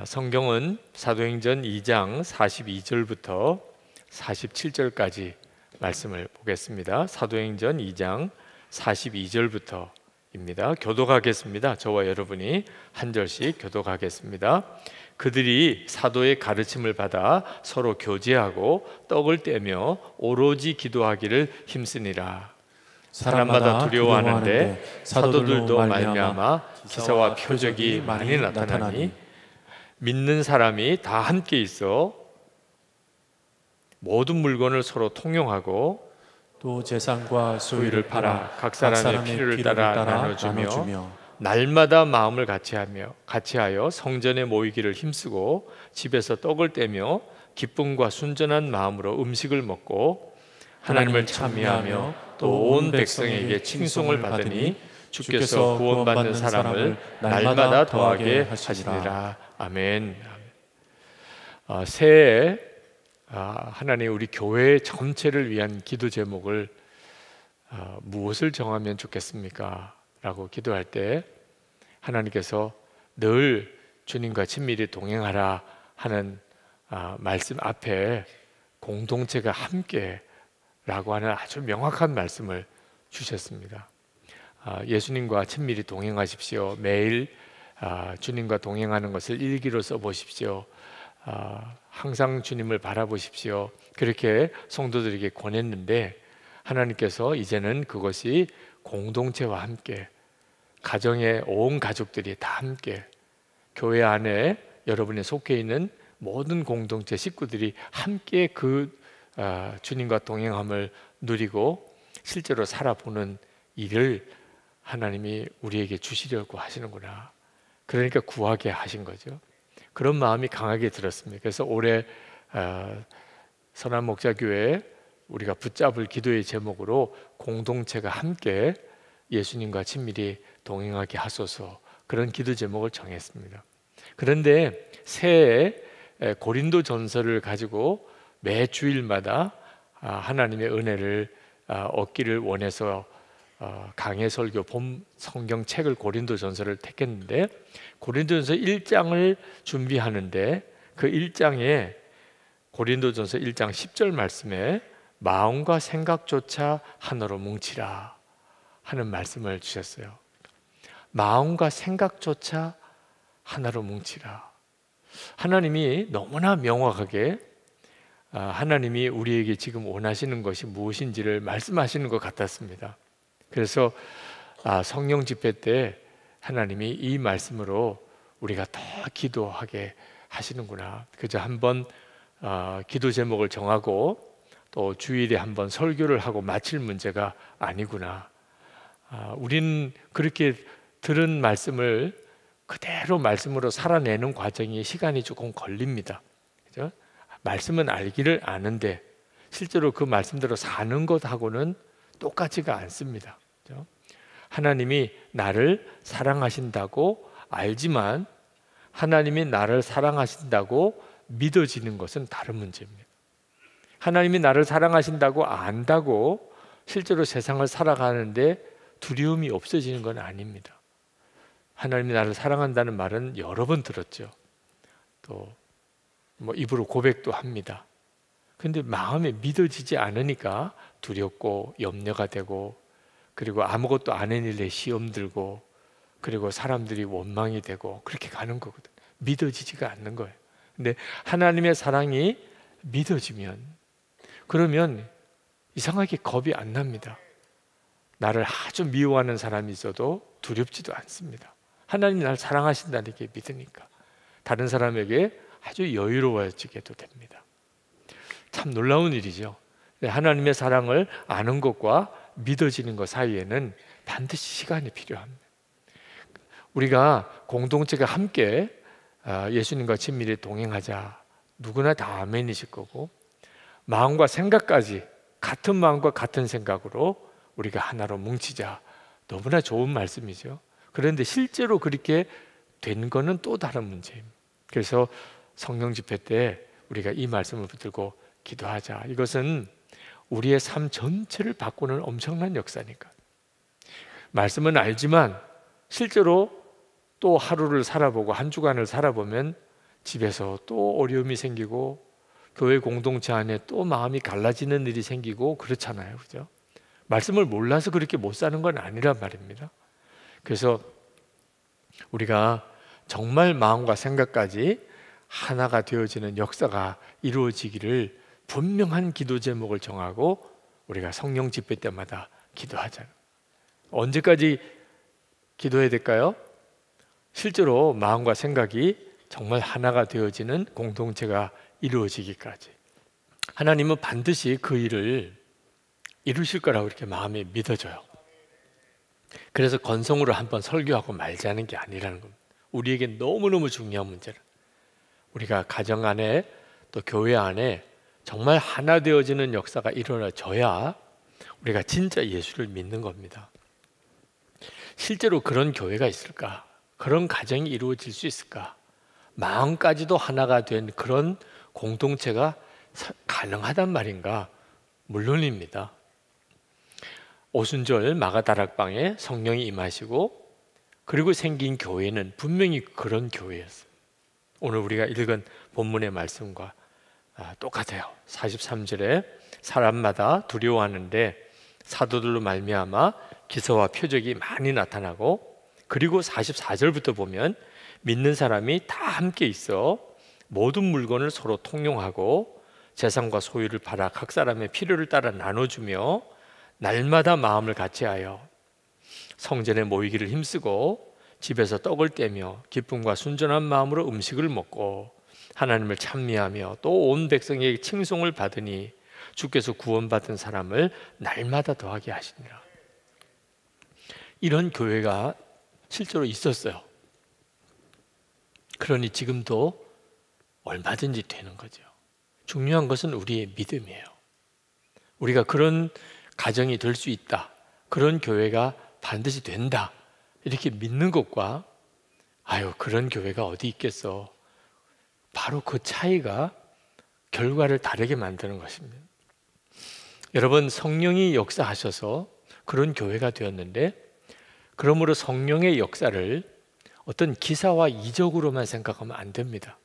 성경은 사도행전 2장 42절부터 47절까지 말씀을 보겠습니다. 사도행전 2장 42절부터입니다. 교독하겠습니다. 저와 여러분이 한 절씩 교독하겠습니다. 그들이 사도의 가르침을 받아 서로 교제하고 떡을 떼며 오로지 기도하기를 힘쓰니라. 사람마다 두려워하는데 사도들도 말미암아 기사와 표적이 많이 나타나니 믿는 사람이 다 함께 있어 모든 물건을 서로 통용하고 또 재산과 소유를 팔아 각 사람의 필요를 따라 나눠주며 날마다 마음을 같이하여 성전에 모이기를 힘쓰고 집에서 떡을 떼며 기쁨과 순전한 마음으로 음식을 먹고 하나님을 찬미하며 또 온 백성에게 칭송을 받으니 주께서 구원받는 사람을 날마다 더하게 하시니라. 아멘. 새해 하나님 우리 교회 전체를 위한 기도 제목을 무엇을 정하면 좋겠습니까? 라고 기도할 때 하나님께서 늘 주님과 친밀히 동행하라 하는 말씀 앞에 공동체가 함께 라고 하는 아주 명확한 말씀을 주셨습니다. 예수님과 친밀히 동행하십시오. 매일 주님과 동행하는 것을 일기로 써보십시오. 항상 주님을 바라보십시오. 그렇게 성도들에게 권했는데 하나님께서 이제는 그것이 공동체와 함께 가정의 온 가족들이 다 함께 교회 안에 여러분이 속해 있는 모든 공동체 식구들이 함께 그 주님과 동행함을 누리고 실제로 살아보는 일을 하나님이 우리에게 주시려고 하시는구나. 그러니까 구하게 하신 거죠. 그런 마음이 강하게 들었습니다. 그래서 올해 선한 목자교회 우리가 붙잡을 기도의 제목으로 공동체가 함께 예수님과 친밀히 동행하게 하소서, 그런 기도 제목을 정했습니다. 그런데 새해 고린도 전서를 가지고 매 주일마다 하나님의 은혜를 얻기를 원해서 강해 설교 봄 성경책을 고린도 전서를 택했는데 고린도 전서 1장을 준비하는데 그 1장에 고린도 전서 1장 10절 말씀에 마음과 생각조차 하나로 뭉치라 하는 말씀을 주셨어요. 마음과 생각조차 하나로 뭉치라. 하나님이 너무나 명확하게 하나님이 우리에게 지금 원하시는 것이 무엇인지를 말씀하시는 것 같았습니다. 그래서 성령 집회 때 하나님이 이 말씀으로 우리가 더 기도하게 하시는구나. 그저 한번 기도 제목을 정하고 또 주일에 한번 설교를 하고 마칠 문제가 아니구나. 우리는 그렇게 들은 말씀을 그대로 말씀으로 살아내는 과정이 시간이 조금 걸립니다. 그죠? 말씀은 알기를 아는데 실제로 그 말씀대로 사는 것하고는 똑같지가 않습니다. 그죠? 하나님이 나를 사랑하신다고 알지만 하나님이 나를 사랑하신다고 믿어지는 것은 다른 문제입니다. 하나님이 나를 사랑하신다고 안다고 실제로 세상을 살아가는데 두려움이 없어지는 건 아닙니다. 하나님이 나를 사랑한다는 말은 여러 번 들었죠. 또 입으로 고백도 합니다. 근데 마음에 믿어지지 않으니까 두렵고 염려가 되고, 그리고 아무것도 안 한 일에 시험 들고, 그리고 사람들이 원망이 되고 그렇게 가는 거거든. 믿어지지가 않는 거예요. 근데 하나님의 사랑이 믿어지면, 그러면 이상하게 겁이 안 납니다. 나를 아주 미워하는 사람이 있어도 두렵지도 않습니다. 하나님이 나를 사랑하신다는 게 믿으니까 다른 사람에게 아주 여유로워지게도 됩니다. 참 놀라운 일이죠. 하나님의 사랑을 아는 것과 믿어지는 것 사이에는 반드시 시간이 필요합니다. 우리가 공동체가 함께 예수님과 친밀히 동행하자, 누구나 다 아멘이실 거고, 마음과 생각까지 같은 마음과 같은 생각으로 우리가 하나로 뭉치자, 너무나 좋은 말씀이죠. 그런데 실제로 그렇게 된 거는 또 다른 문제입니다. 그래서 성령 집회 때 우리가 이 말씀을 붙들고 기도하자. 이것은 우리의 삶 전체를 바꾸는 엄청난 역사니까. 말씀은 알지만 실제로 또 하루를 살아보고 한 주간을 살아보면 집에서 또 어려움이 생기고 교회 공동체 안에 또 마음이 갈라지는 일이 생기고 그렇잖아요. 그죠? 말씀을 몰라서 그렇게 못 사는 건 아니란 말입니다. 그래서 우리가 정말 마음과 생각까지 하나가 되어지는 역사가 이루어지기를 분명한 기도 제목을 정하고 우리가 성령 집회 때마다 기도하잖아요. 언제까지 기도해야 될까요? 실제로 마음과 생각이 정말 하나가 되어지는 공동체가 이루어지기까지. 하나님은 반드시 그 일을 이루실 거라고 이렇게 마음에 믿어져요. 그래서 건성으로 한번 설교하고 말자는 게 아니라는 겁니다. 우리에게 너무너무 중요한 문제는 우리가 가정 안에 또 교회 안에 정말 하나 되어지는 역사가 일어나져야 우리가 진짜 예수를 믿는 겁니다. 실제로 그런 교회가 있을까? 그런 가정이 이루어질 수 있을까? 마음까지도 하나가 된 그런 공동체가 가능하단 말인가? 물론입니다. 오순절 마가다락방에 성령이 임하시고 그리고 생긴 교회는 분명히 그런 교회였어요. 오늘 우리가 읽은 본문의 말씀과 똑같아요. 43절에 사람마다 두려워하는데 사도들로 말미암아 기사와 표적이 많이 나타나고, 그리고 44절부터 보면 믿는 사람이 다 함께 있어 모든 물건을 서로 통용하고 재산과 소유를 팔아 각 사람의 필요를 따라 나눠주며 날마다 마음을 같이하여 성전에 모이기를 힘쓰고 집에서 떡을 떼며 기쁨과 순전한 마음으로 음식을 먹고 하나님을 찬미하며 또 온 백성에게 칭송을 받으니 주께서 구원받은 사람을 날마다 더하게 하시니라. 이런 교회가 실제로 있었어요. 그러니 지금도 얼마든지 되는 거죠. 중요한 것은 우리의 믿음이에요. 우리가 그런 가정이 될 수 있다, 그런 교회가 반드시 된다, 이렇게 믿는 것과 그런 교회가 어디 있겠어, 바로 그 차이가 결과를 다르게 만드는 것입니다. 여러분, 성령이 역사하셔서 그런 교회가 되었는데, 그러므로 성령의 역사를 어떤 기사와 이적으로만 생각하면 안 됩니다.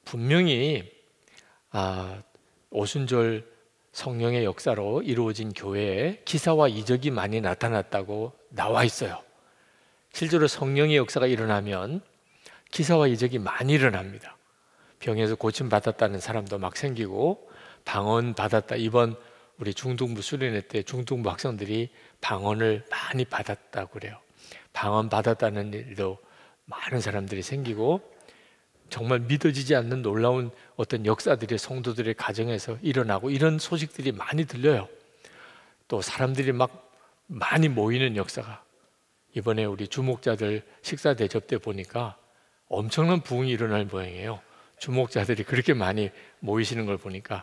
분명히 오순절 성령의 역사로 이루어진 교회에 기사와 이적이 많이 나타났다고 나와 있어요. 실제로 성령의 역사가 일어나면 기사와 이적이 많이 일어납니다. 병에서 고침받았다는 사람도 막 생기고, 방언 받았다, 이번 우리 중등부 수련회 때 중등부 학생들이 방언을 많이 받았다고 그래요. 방언 받았다는 일도 많은 사람들이 생기고, 정말 믿어지지 않는 놀라운 어떤 역사들이 성도들의 가정에서 일어나고, 이런 소식들이 많이 들려요. 또 사람들이 막 많이 모이는 역사가, 이번에 우리 주목자들 식사 대접 때 보니까 엄청난 부흥이 일어날 모양이에요. 주목자들이 그렇게 많이 모이시는 걸 보니까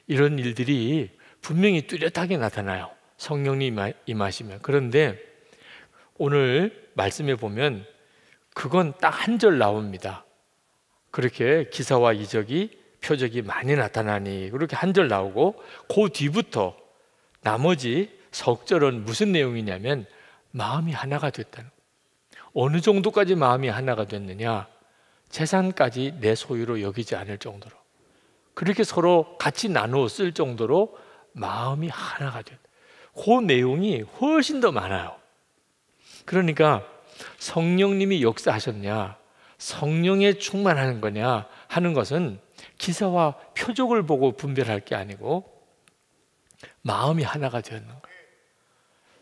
이런 일들이 분명히 뚜렷하게 나타나요. 성령님 임하시면. 그런데 오늘 말씀에 보면 그건 딱 한 절 나옵니다. 그렇게 기사와 이적이 표적이 많이 나타나니, 그렇게 한 절 나오고, 그 뒤부터 나머지 석절은 무슨 내용이냐면 마음이 하나가 됐다는 거예요. 어느 정도까지 마음이 하나가 됐느냐? 재산까지 내 소유로 여기지 않을 정도로, 그렇게 서로 같이 나누어 쓸 정도로 마음이 하나가 됐다. 그 내용이 훨씬 더 많아요. 그러니까 성령님이 역사하셨냐, 성령에 충만하는 거냐 하는 것은 기사와 표적을 보고 분별할 게 아니고 마음이 하나가 되었는 거예요.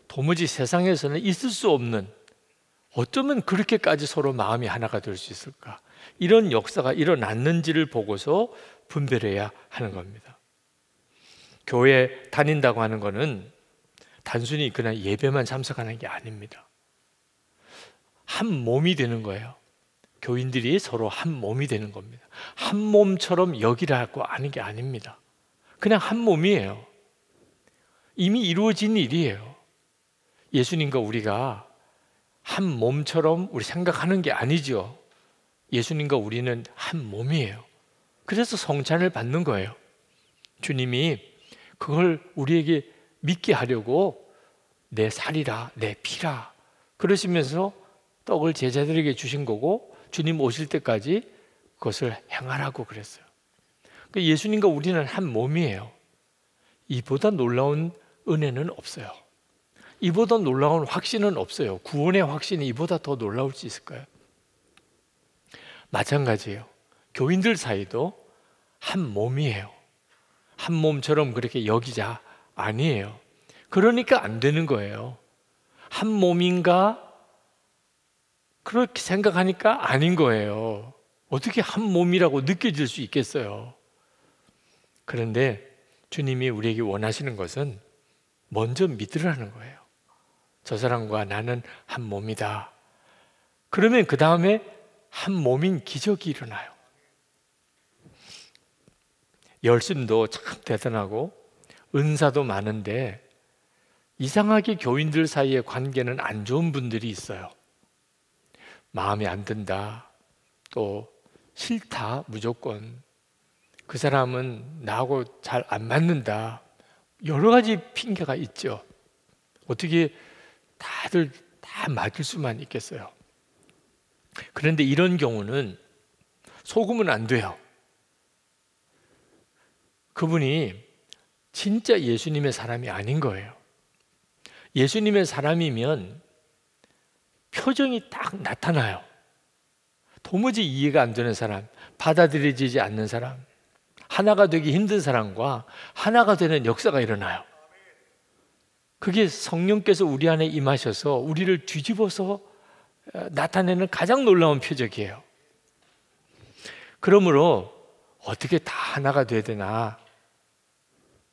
도무지 세상에서는 있을 수 없는, 어쩌면 그렇게까지 서로 마음이 하나가 될 수 있을까, 이런 역사가 일어났는지를 보고서 분별해야 하는 겁니다. 교회 다닌다고 하는 것은 단순히 그냥 예배만 참석하는 게 아닙니다. 한 몸이 되는 거예요. 교인들이 서로 한 몸이 되는 겁니다. 한 몸처럼 여기라고 하는 게 아닙니다. 그냥 한 몸이에요. 이미 이루어진 일이에요. 예수님과 우리가 한 몸처럼 우리 생각하는 게 아니죠. 예수님과 우리는 한 몸이에요. 그래서 성찬을 받는 거예요. 주님이 그걸 우리에게 믿게 하려고 내 살이라, 내 피라 그러시면서 떡을 제자들에게 주신 거고 주님 오실 때까지 그것을 행하라고 그랬어요. 그러니까 예수님과 우리는 한 몸이에요. 이보다 놀라운 은혜는 없어요. 이보다 놀라운 확신은 없어요. 구원의 확신이 이보다 더 놀라울 수 있을까요? 마찬가지예요. 교인들 사이도 한 몸이에요. 한 몸처럼 그렇게 여기자 아니에요. 그러니까 안 되는 거예요. 한 몸인가? 그렇게 생각하니까 아닌 거예요. 어떻게 한 몸이라고 느껴질 수 있겠어요? 그런데 주님이 우리에게 원하시는 것은 먼저 믿으라는 거예요. 저 사람과 나는 한 몸이다. 그러면 그 다음에 한 몸인 기적이 일어나요. 열심도 참 대단하고 은사도 많은데 이상하게 교인들 사이의 관계는 안 좋은 분들이 있어요. 마음에 안 든다, 또 싫다, 무조건 그 사람은 나하고 잘 안 맞는다, 여러 가지 핑계가 있죠. 어떻게 다들 다 맞을 수만 있겠어요? 그런데 이런 경우는 속으면 안 돼요. 그분이 진짜 예수님의 사람이 아닌 거예요. 예수님의 사람이면 표정이 딱 나타나요. 도무지 이해가 안 되는 사람, 받아들여지지 않는 사람, 하나가 되기 힘든 사람과 하나가 되는 역사가 일어나요. 그게 성령께서 우리 안에 임하셔서 우리를 뒤집어서 나타내는 가장 놀라운 표적이에요. 그러므로 어떻게 다 하나가 돼야 되나,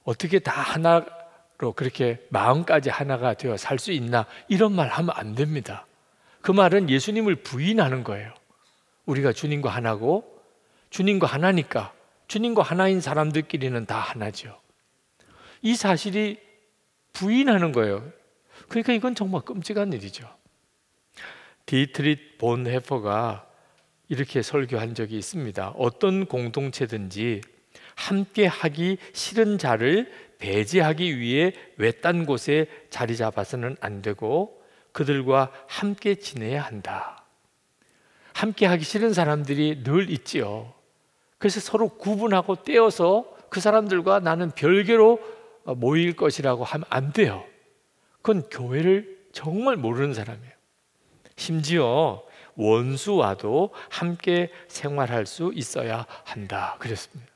어떻게 다 하나로 그렇게 마음까지 하나가 되어 살 수 있나, 이런 말 하면 안 됩니다. 그 말은 예수님을 부인하는 거예요. 우리가 주님과 하나고 주님과 하나니까 주님과 하나인 사람들끼리는 다 하나죠. 이 사실이 부인하는 거예요. 그러니까 이건 정말 끔찍한 일이죠. 디트릿 본헤퍼가 이렇게 설교한 적이 있습니다. 어떤 공동체든지 함께 하기 싫은 자를 배제하기 위해 외딴 곳에 자리 잡아서는 안 되고 그들과 함께 지내야 한다. 함께 하기 싫은 사람들이 늘 있지요. 그래서 서로 구분하고 떼어서 그 사람들과 나는 별개로 모일 것이라고 하면 안 돼요. 그건 교회를 정말 모르는 사람이에요. 심지어 원수와도 함께 생활할 수 있어야 한다 그랬습니다.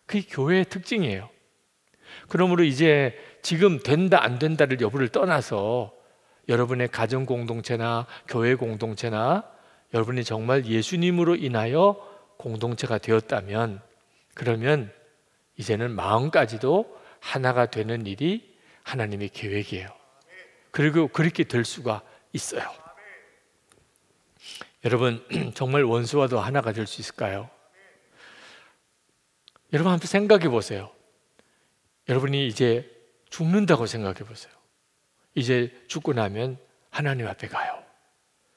그게 교회의 특징이에요. 그러므로 이제 지금 된다 안 된다를 여부를 떠나서 여러분의 가정 공동체나 교회 공동체나 여러분이 정말 예수님으로 인하여 공동체가 되었다면, 그러면 이제는 마음까지도 하나가 되는 일이 하나님의 계획이에요. 그리고 그렇게 될 수가 있어요. 여러분, 정말 원수와도 하나가 될 수 있을까요? 여러분 한번 생각해 보세요. 여러분이 이제 죽는다고 생각해 보세요. 이제 죽고 나면 하나님 앞에 가요.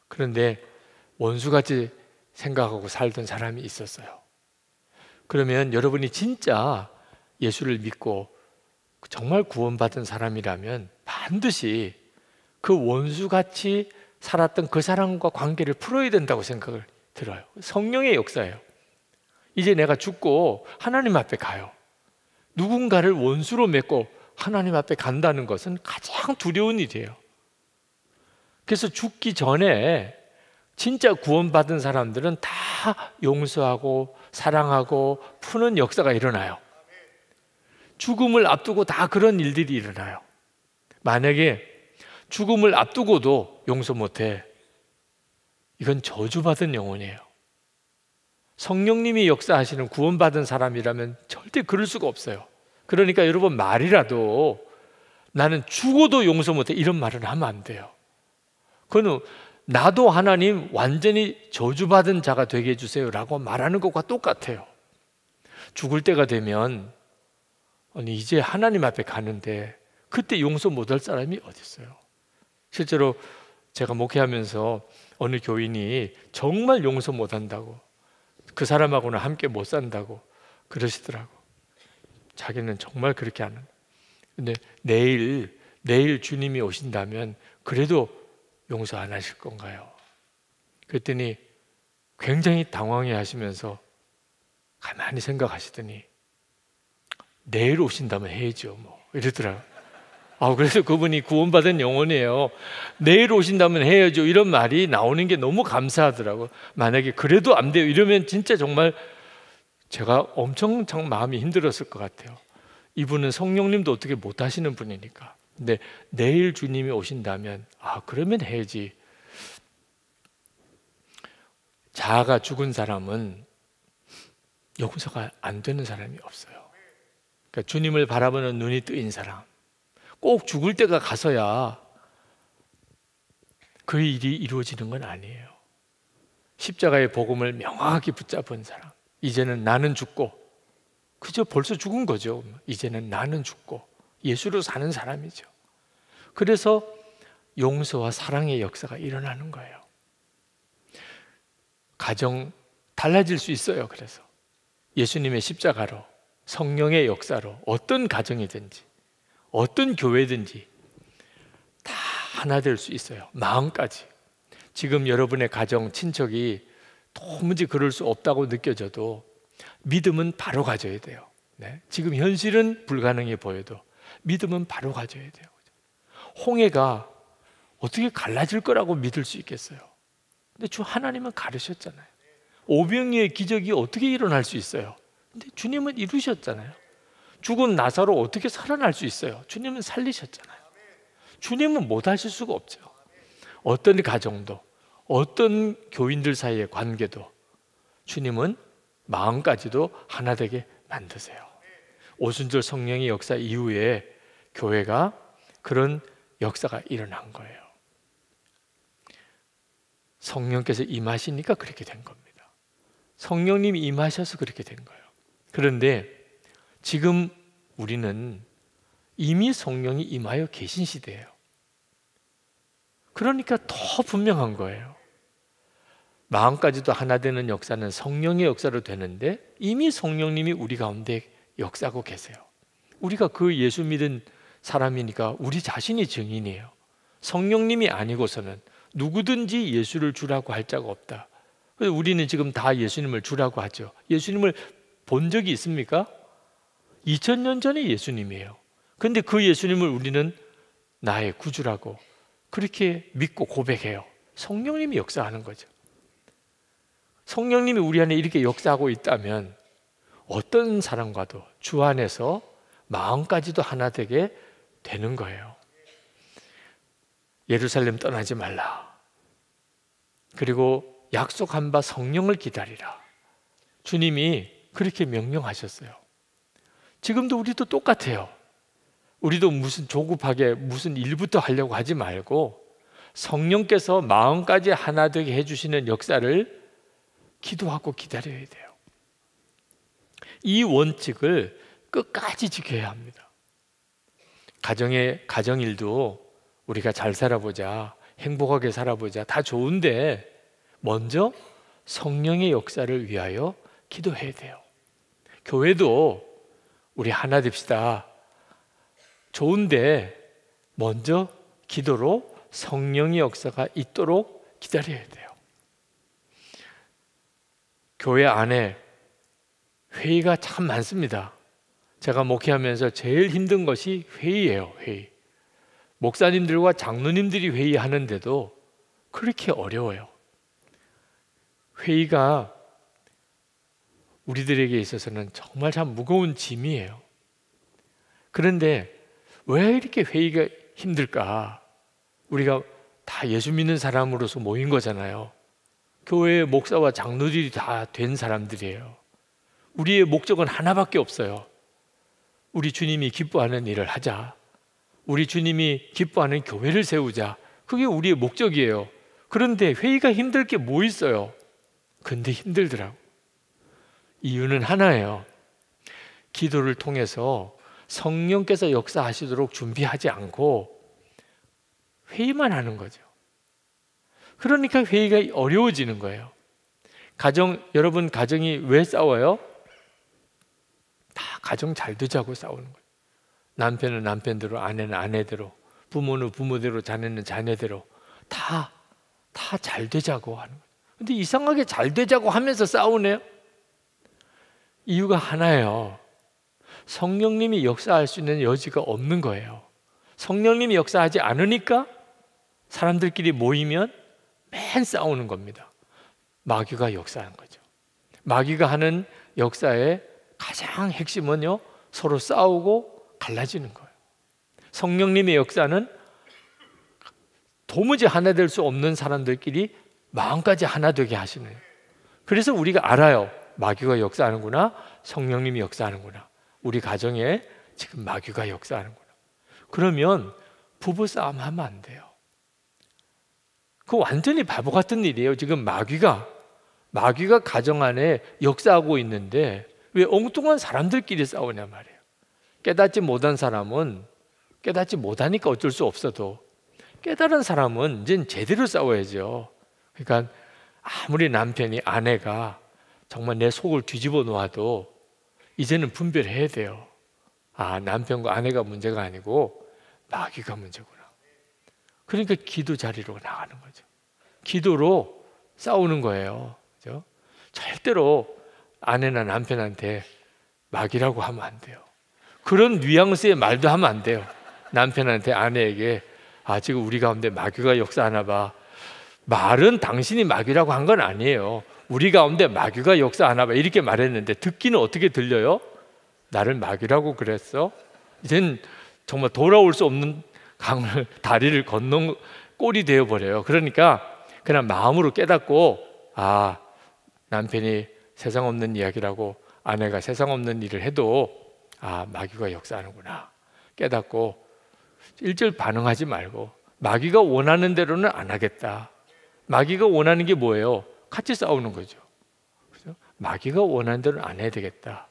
그런데 원수같이 생각하고 살던 사람이 있었어요. 그러면 여러분이 진짜 예수를 믿고 정말 구원받은 사람이라면 반드시 그 원수같이 살았던 그 사람과 관계를 풀어야 된다고 생각을 들어요. 성령의 역사예요. 이제 내가 죽고 하나님 앞에 가요. 누군가를 원수로 맺고 하나님 앞에 간다는 것은 가장 두려운 일이에요. 그래서 죽기 전에 진짜 구원받은 사람들은 다 용서하고 사랑하고 푸는 역사가 일어나요. 죽음을 앞두고 다 그런 일들이 일어나요. 만약에 죽음을 앞두고도 용서 못해, 이건 저주받은 영혼이에요. 성령님이 역사하시는 구원받은 사람이라면 절대 그럴 수가 없어요. 그러니까 여러분, 말이라도 나는 죽어도 용서 못해, 이런 말은 하면 안 돼요. 그건 나도 하나님 완전히 저주받은 자가 되게 해주세요 라고 말하는 것과 똑같아요. 죽을 때가 되면 아니 이제 하나님 앞에 가는데 그때 용서 못할 사람이 어디 있어요? 실제로 제가 목회하면서 어느 교인이 정말 용서 못한다고, 그 사람하고는 함께 못 산다고 그러시더라고. 자기는 정말 그렇게 안 한다. 근데 내일 주님이 오신다면 그래도 용서 안 하실 건가요? 그랬더니 굉장히 당황해 하시면서 가만히 생각하시더니 내일 오신다면 해야죠 뭐 이러더라고요. 그래서 그분이 구원받은 영혼이에요. 내일 오신다면 해야죠 이런 말이 나오는 게 너무 감사하더라고요. 만약에 그래도 안 돼요 이러면 진짜 정말 제가 엄청 마음이 힘들었을 것 같아요. 이분은 성령님도 어떻게 못 하시는 분이니까. 근데 내일 주님이 오신다면 그러면 해야지. 자아가 죽은 사람은 용서가 안 되는 사람이 없어요. 그러니까 주님을 바라보는 눈이 뜨인 사람, 꼭 죽을 때가 가서야 그 일이 이루어지는 건 아니에요. 십자가의 복음을 명확히 붙잡은 사람, 이제는 나는 죽고, 그저 벌써 죽은 거죠. 이제는 나는 죽고 예수로 사는 사람이죠. 그래서 용서와 사랑의 역사가 일어나는 거예요. 가정 달라질 수 있어요. 그래서 예수님의 십자가로, 성령의 역사로 어떤 가정이든지 어떤 교회든지 다 하나 될 수 있어요. 마음까지. 지금 여러분의 가정, 친척이 도무지 그럴 수 없다고 느껴져도 믿음은 바로 가져야 돼요. 네? 지금 현실은 불가능해 보여도 믿음은 바로 가져야 돼요. 홍해가 어떻게 갈라질 거라고 믿을 수 있겠어요? 근데 주 하나님은 가르셨잖아요. 오병이의 기적이 어떻게 일어날 수 있어요? 근데 주님은 이루셨잖아요. 죽은 나사로 어떻게 살아날 수 있어요? 주님은 살리셨잖아요. 주님은 못 하실 수가 없죠. 어떤 가정도, 어떤 교인들 사이의 관계도 주님은 마음까지도 하나 되게 만드세요. 오순절 성령의 역사 이후에 교회가 그런 역사가 일어난 거예요. 성령께서 임하시니까 그렇게 된 겁니다. 성령님이 임하셔서 그렇게 된 거예요. 그런데 지금 우리는 이미 성령이 임하여 계신 시대예요. 그러니까 더 분명한 거예요. 마음까지도 하나 되는 역사는 성령의 역사로 되는데 이미 성령님이 우리 가운데 역사하고 계세요. 우리가 그 예수 믿은 사람이니까 우리 자신이 증인이에요. 성령님이 아니고서는 누구든지 예수를 주라고 할 자가 없다. 그래서 우리는 지금 다 예수님을 주라고 하죠. 예수님을 본 적이 있습니까? 2000년 전에 예수님이에요. 그런데 그 예수님을 우리는 나의 구주라고 그렇게 믿고 고백해요. 성령님이 역사하는 거죠. 성령님이 우리 안에 이렇게 역사하고 있다면 어떤 사람과도 주 안에서 마음까지도 하나 되게 되는 거예요. 예루살렘 떠나지 말라. 그리고 약속한 바 성령을 기다리라. 주님이 그렇게 명령하셨어요. 지금도 우리도 똑같아요. 우리도 무슨 조급하게 무슨 일부터 하려고 하지 말고 성령께서 마음까지 하나 되게 해주시는 역사를 기도하고 기다려야 돼요. 이 원칙을 끝까지 지켜야 합니다. 가정일도 우리가 잘 살아보자, 행복하게 살아보자, 다 좋은데 먼저 성령의 역사를 위하여 기도해야 돼요. 교회도 우리 하나 됩시다. 좋은데 먼저 기도로 성령의 역사가 있도록 기다려야 돼요. 교회 안에 회의가 참 많습니다. 제가 목회하면서 제일 힘든 것이 회의예요. 회의. 목사님들과 장로님들이 회의하는데도 그렇게 어려워요. 회의가 우리들에게 있어서는 정말 참 무거운 짐이에요. 그런데 왜 이렇게 회의가 힘들까? 우리가 다 예수 믿는 사람으로서 모인 거잖아요. 교회의 목사와 장로들이 다 된 사람들이에요. 우리의 목적은 하나밖에 없어요. 우리 주님이 기뻐하는 일을 하자. 우리 주님이 기뻐하는 교회를 세우자. 그게 우리의 목적이에요. 그런데 회의가 힘들 게 뭐 있어요? 근데 힘들더라고. 이유는 하나예요. 기도를 통해서 성령께서 역사하시도록 준비하지 않고 회의만 하는 거죠. 그러니까 회의가 어려워지는 거예요. 여러분 가정이 왜 싸워요? 다 가정 잘 되자고 싸우는 거예요. 남편은 남편대로, 아내는 아내대로, 부모는 부모대로, 자녀는 자녀대로 다 잘 되자고 하는 거예요. 근데 이상하게 잘 되자고 하면서 싸우네요. 이유가 하나예요. 성령님이 역사할 수 있는 여지가 없는 거예요. 성령님이 역사하지 않으니까 사람들끼리 모이면 맨 싸우는 겁니다. 마귀가 역사하는 거죠. 마귀가 하는 역사의 가장 핵심은요, 서로 싸우고 갈라지는 거예요. 성령님의 역사는 도무지 하나 될 수 없는 사람들끼리 마음까지 하나 되게 하시는 거예요. 그래서 우리가 알아요. 마귀가 역사하는구나, 성령님이 역사하는구나. 우리 가정에 지금 마귀가 역사하는구나. 그러면 부부싸움 하면 안 돼요. 그거 완전히 바보 같은 일이에요. 지금 마귀가 가정 안에 역사하고 있는데 왜 엉뚱한 사람들끼리 싸우냐 말이에요. 깨닫지 못한 사람은 깨닫지 못하니까 어쩔 수 없어도, 깨달은 사람은 이제 제대로 싸워야죠. 그러니까 아무리 남편이, 아내가 정말 내 속을 뒤집어 놓아도 이제는 분별해야 돼요. 아, 남편과 아내가 문제가 아니고 마귀가 문제구나. 그러니까 기도 자리로 나가는 거죠. 기도로 싸우는 거예요. 그죠? 절대로 아내나 남편한테 마귀라고 하면 안 돼요. 그런 뉘앙스의 말도 하면 안 돼요. 남편한테, 아내에게 아, 지금 우리 가운데 마귀가 역사하나 봐. 말은 당신이 마귀라고 한 건 아니에요. 우리 가운데 마귀가 역사하나 봐. 이렇게 말했는데 듣기는 어떻게 들려요? 나를 마귀라고 그랬어? 이젠 정말 돌아올 수 없는 강을, 다리를 건넌 꼴이 되어버려요. 그러니까 그냥 마음으로 깨닫고, 아, 남편이 세상 없는 이야기라고, 아내가 세상 없는 일을 해도 아, 마귀가 역사하는구나 깨닫고 1절 반응하지 말고, 마귀가 원하는 대로는 안 하겠다. 마귀가 원하는 게 뭐예요? 같이 싸우는 거죠. 그죠? 마귀가 원하는 대로는 안 해야 되겠다.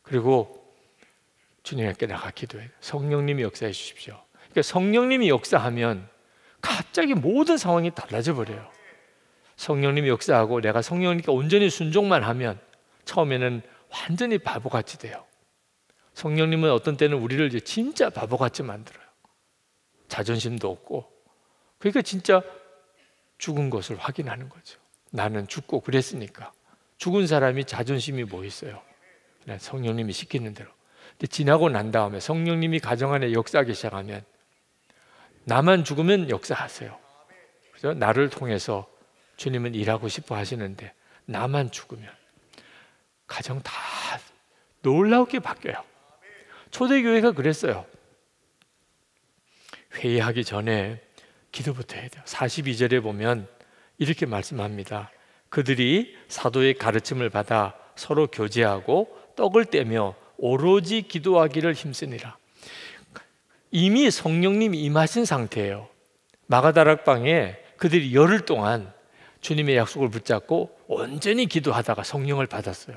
그리고 주님께 나가 기도해요. 성령님이 역사해 주십시오. 그러니까 성령님이 역사하면 갑자기 모든 상황이 달라져 버려요. 성령님이 역사하고 내가 성령님께 온전히 순종만 하면 처음에는 완전히 바보같이 돼요. 성령님은 어떤 때는 우리를 이제 진짜 바보같이 만들어요. 자존심도 없고. 그러니까 진짜 죽은 것을 확인하는 거죠. 나는 죽고 그랬으니까. 죽은 사람이 자존심이 뭐 있어요? 그냥 성령님이 시키는 대로. 근데 지나고 난 다음에 성령님이 가정 안에 역사하기 시작하면 나만 죽으면 역사하세요. 그죠? 나를 통해서 주님은 일하고 싶어 하시는데 나만 죽으면 가정 다 놀랍게 바뀌어요. 초대교회가 그랬어요. 회의하기 전에 기도부터 해야 돼요. 42절에 보면 이렇게 말씀합니다. 그들이 사도의 가르침을 받아 서로 교제하고 떡을 떼며 오로지 기도하기를 힘쓰니라. 이미 성령님이 임하신 상태예요. 마가다락방에 그들이 열흘 동안 주님의 약속을 붙잡고 온전히 기도하다가 성령을 받았어요.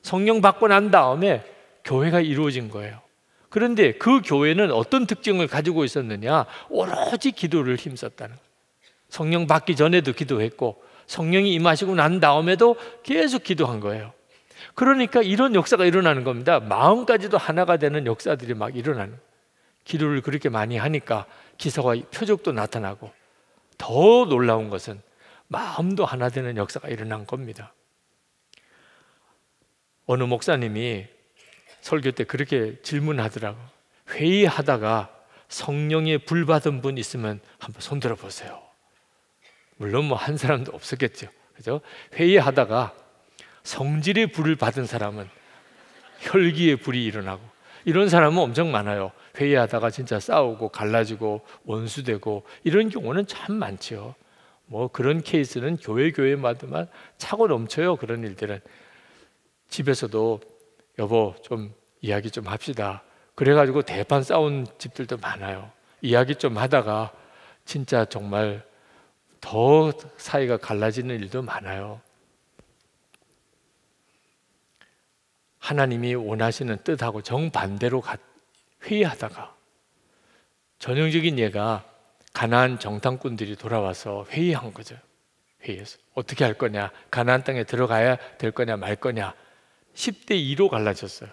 성령 받고 난 다음에 교회가 이루어진 거예요. 그런데 그 교회는 어떤 특징을 가지고 있었느냐? 오로지 기도를 힘썼다는 거예요. 성령 받기 전에도 기도했고 성령이 임하시고 난 다음에도 계속 기도한 거예요. 그러니까 이런 역사가 일어나는 겁니다. 마음까지도 하나가 되는 역사들이 막 일어나는 거예요. 기도를 그렇게 많이 하니까 기사와 표적도 나타나고, 더 놀라운 것은 마음도 하나 되는 역사가 일어난 겁니다. 어느 목사님이 설교 때 그렇게 질문하더라고. 회의하다가 성령의 불 받은 분 있으면 한번 손들어 보세요. 물론 뭐 한 사람도 없었겠죠. 그죠? 회의하다가 성질의 불을 받은 사람은 혈기의 불이 일어나고, 이런 사람은 엄청 많아요. 회의하다가 진짜 싸우고 갈라지고 원수되고 이런 경우는 참 많죠. 뭐 그런 케이스는 교회마다만 차고 넘쳐요. 그런 일들은. 집에서도 여보 좀 이야기 좀 합시다. 그래가지고 대판 싸운 집들도 많아요. 이야기 좀 하다가 진짜 정말 더 사이가 갈라지는 일도 많아요. 하나님이 원하시는 뜻하고 정반대로 회의하다가 전형적인 예가 가나안 정탐꾼들이 돌아와서 회의한 거죠. 회의해서 어떻게 할 거냐, 가나안 땅에 들어가야 될 거냐 말 거냐. 10대 2로 갈라졌어요.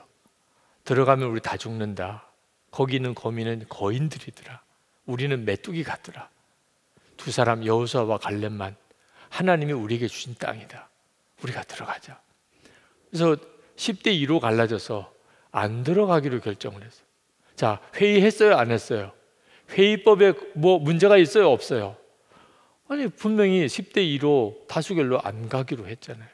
들어가면 우리 다 죽는다. 거기 있는 거민은 거인들이더라. 우리는 메뚜기 같더라. 두 사람 여호수아와 갈렙만 하나님이 우리에게 주신 땅이다. 우리가 들어가자. 그래서 10대 2로 갈라져서 안 들어가기로 결정을 했어요. 자, 회의했어요? 안 했어요? 회의법에 뭐 문제가 있어요? 없어요? 아니, 분명히 10대 2로 다수결로 안 가기로 했잖아요.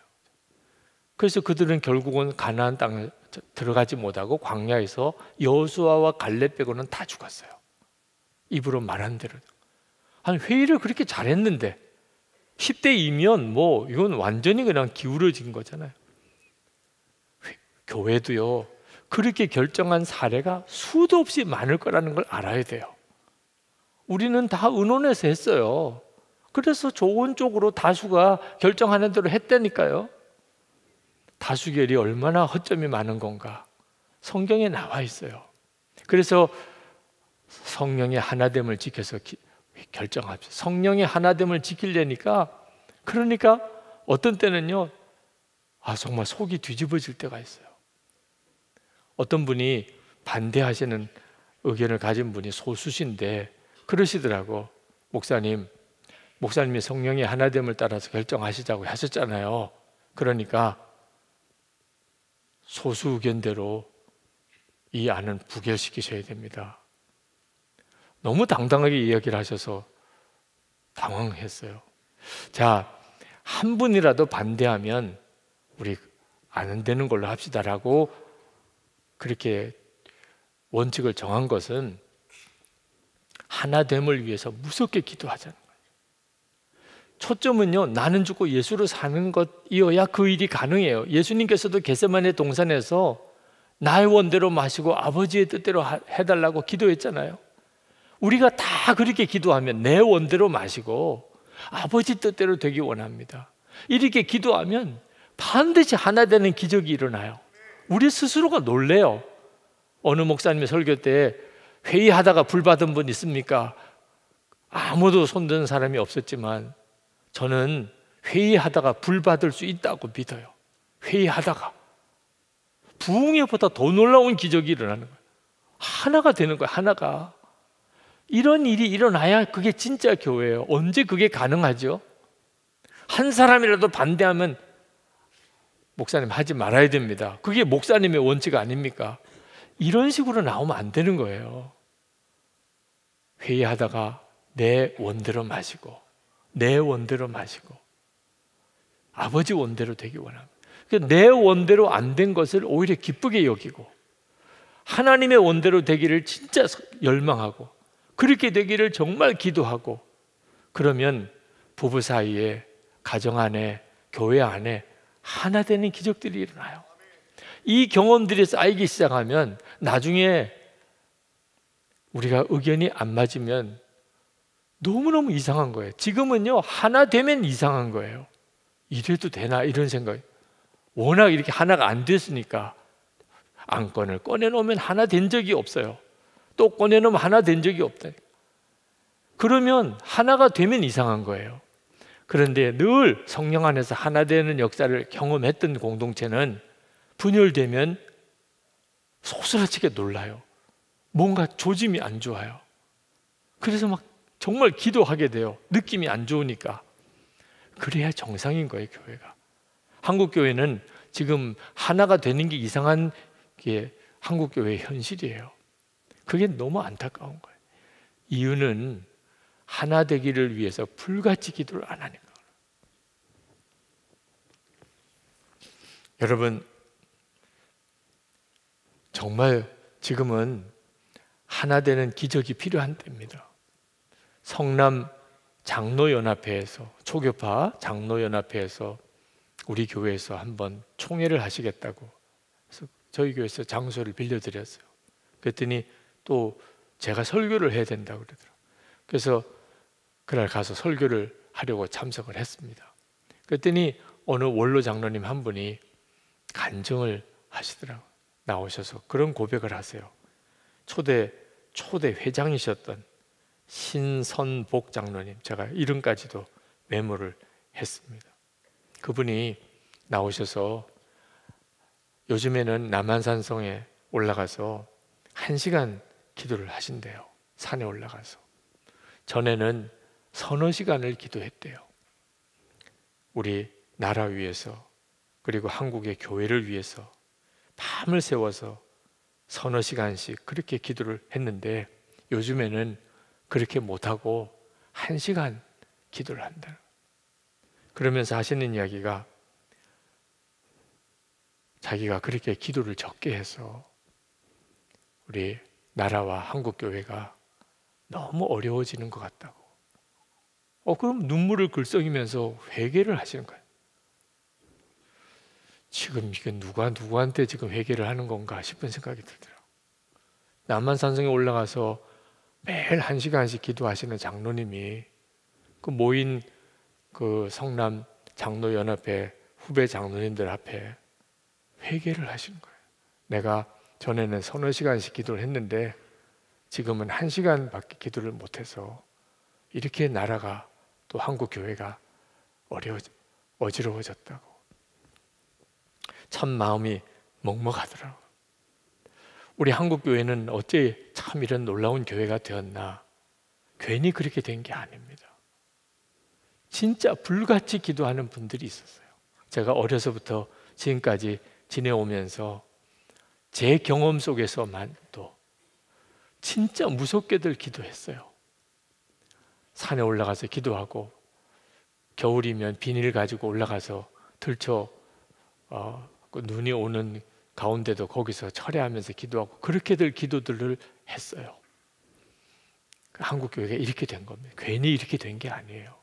그래서 그들은 결국은 가나안 땅에 들어가지 못하고 광야에서 여호수아와 갈렙 빼고는 다 죽었어요. 입으로 말한 대로. 아니, 회의를 그렇게 잘했는데 10대 2면 뭐 이건 완전히 그냥 기울어진 거잖아요. 교회도요, 그렇게 결정한 사례가 수도 없이 많을 거라는 걸 알아야 돼요. 우리는 다 의논해서 했어요. 그래서 좋은 쪽으로 다수가 결정하는 대로 했다니까요. 다수결이 얼마나 허점이 많은 건가 성경에 나와 있어요. 그래서 성령의 하나됨을 지켜서 결정합시다. 성령의 하나됨을 지키려니까, 그러니까 어떤 때는요, 정말 속이 뒤집어질 때가 있어요. 어떤 분이 반대하시는 의견을 가진 분이 소수신데 그러시더라고. 목사님이 성령의 하나됨을 따라서 결정하시자고 하셨잖아요. 그러니까 소수 의견대로 이 안은 부결시키셔야 됩니다. 너무 당당하게 이야기를 하셔서 당황했어요. 자, 한 분이라도 반대하면 우리 안 되는 걸로 합시다라고 그렇게 원칙을 정한 것은 하나됨을 위해서 무섭게 기도하자는 거예요. 초점은요, 나는 죽고 예수로 사는 것이어야 그 일이 가능해요. 예수님께서도 겟세마네 동산에서 나의 원대로 마시고 아버지의 뜻대로 해달라고 기도했잖아요. 우리가 다 그렇게 기도하면 내 원대로 마시고 아버지 뜻대로 되기 원합니다. 이렇게 기도하면 반드시 하나 되는 기적이 일어나요. 우리 스스로가 놀래요. 어느 목사님의 설교 때 회의하다가 불 받은 분 있습니까? 아무도 손드는 사람이 없었지만 저는 회의하다가 불 받을 수 있다고 믿어요. 회의하다가 부흥회보다 더 놀라운 기적이 일어나는 거예요. 하나가 되는 거예요. 하나가. 이런 일이 일어나야 그게 진짜 교회예요. 언제 그게 가능하죠? 한 사람이라도 반대하면 목사님 하지 말아야 됩니다. 그게 목사님의 원칙 아닙니까? 이런 식으로 나오면 안 되는 거예요. 회의하다가 내 원대로 마시고 내 원대로 마시고 아버지 원대로 되기 원합니다. 내 원대로 안 된 것을 오히려 기쁘게 여기고 하나님의 원대로 되기를 진짜 열망하고 그렇게 되기를 정말 기도하고, 그러면 부부 사이에, 가정 안에, 교회 안에 하나 되는 기적들이 일어나요. 이 경험들이 쌓이기 시작하면 나중에 우리가 의견이 안 맞으면 너무너무 이상한 거예요. 지금은요, 하나 되면 이상한 거예요. 이래도 되나 이런 생각이. 워낙 이렇게 하나가 안 됐으니까 안건을 꺼내놓으면 하나 된 적이 없어요. 또 꺼내놓으면 하나 된 적이 없다. 그러면 하나가 되면 이상한 거예요. 그런데 늘 성령 안에서 하나 되는 역사를 경험했던 공동체는 분열되면 소스라치게 놀라요. 뭔가 조짐이 안 좋아요. 그래서 막 정말 기도하게 돼요. 느낌이 안 좋으니까. 그래야 정상인 거예요, 교회가. 한국 교회는 지금 하나가 되는 게 이상한 게 한국 교회의 현실이에요. 그게 너무 안타까운 거예요. 이유는 하나 되기를 위해서 불같이 기도를 안 하니까. 여러분, 정말 지금은 하나 되는 기적이 필요한 때입니다. 성남 장로연합회에서, 초교파 장로연합회에서 우리 교회에서 한번 총회를 하시겠다고 그래서 저희 교회에서 장소를 빌려드렸어요. 그랬더니 또 제가 설교를 해야 된다고 그러더라고요. 그래서 그날 가서 설교를 하려고 참석을 했습니다. 그랬더니 어느 원로 장로님 한 분이 간증을 하시더라고요. 나오셔서 그런 고백을 하세요. 초대 회장이셨던 신선복 장로님, 제가 이름까지도 메모를 했습니다. 그분이 나오셔서 요즘에는 남한산성에 올라가서 1시간 기도를 하신대요. 산에 올라가서. 전에는 서너 시간을 기도했대요. 우리 나라 위해서 그리고 한국의 교회를 위해서 밤을 새워서 서너 시간씩 그렇게 기도를 했는데 요즘에는 그렇게 못하고 1시간 기도를 한다. 그러면서 하시는 이야기가 자기가 그렇게 기도를 적게 해서 우리 나라와 한국교회가 너무 어려워지는 것 같다고. 그럼 눈물을 글썽이면서 회개를 하시는 거예요. 지금 이게 누가 누구한테 지금 회개를 하는 건가 싶은 생각이 들더라고요. 남한산성에 올라가서 매일 1시간씩 기도하시는 장로님이 그 모인 그 성남 장로연합회 후배 장로님들 앞에 회개를 하시는 거예요. 내가 전에는 서너 시간씩 기도를 했는데 지금은 1시간밖에 기도를 못해서 이렇게 나라가 또 한국 교회가 어지러워졌다고. 참 마음이 먹먹하더라고요. 우리 한국 교회는 어째 참 이런 놀라운 교회가 되었나? 괜히 그렇게 된 게 아닙니다. 진짜 불같이 기도하는 분들이 있었어요. 제가 어려서부터 지금까지 지내오면서 제 경험 속에서만 또 진짜 무섭게들 기도했어요. 산에 올라가서 기도하고 겨울이면 비닐 가지고 올라가서 들쳐 그 눈이 오는 가운데도 거기서 철회하면서 기도하고 그렇게들 기도들을 했어요. 한국 교회가 이렇게 된 겁니다. 괜히 이렇게 된 게 아니에요.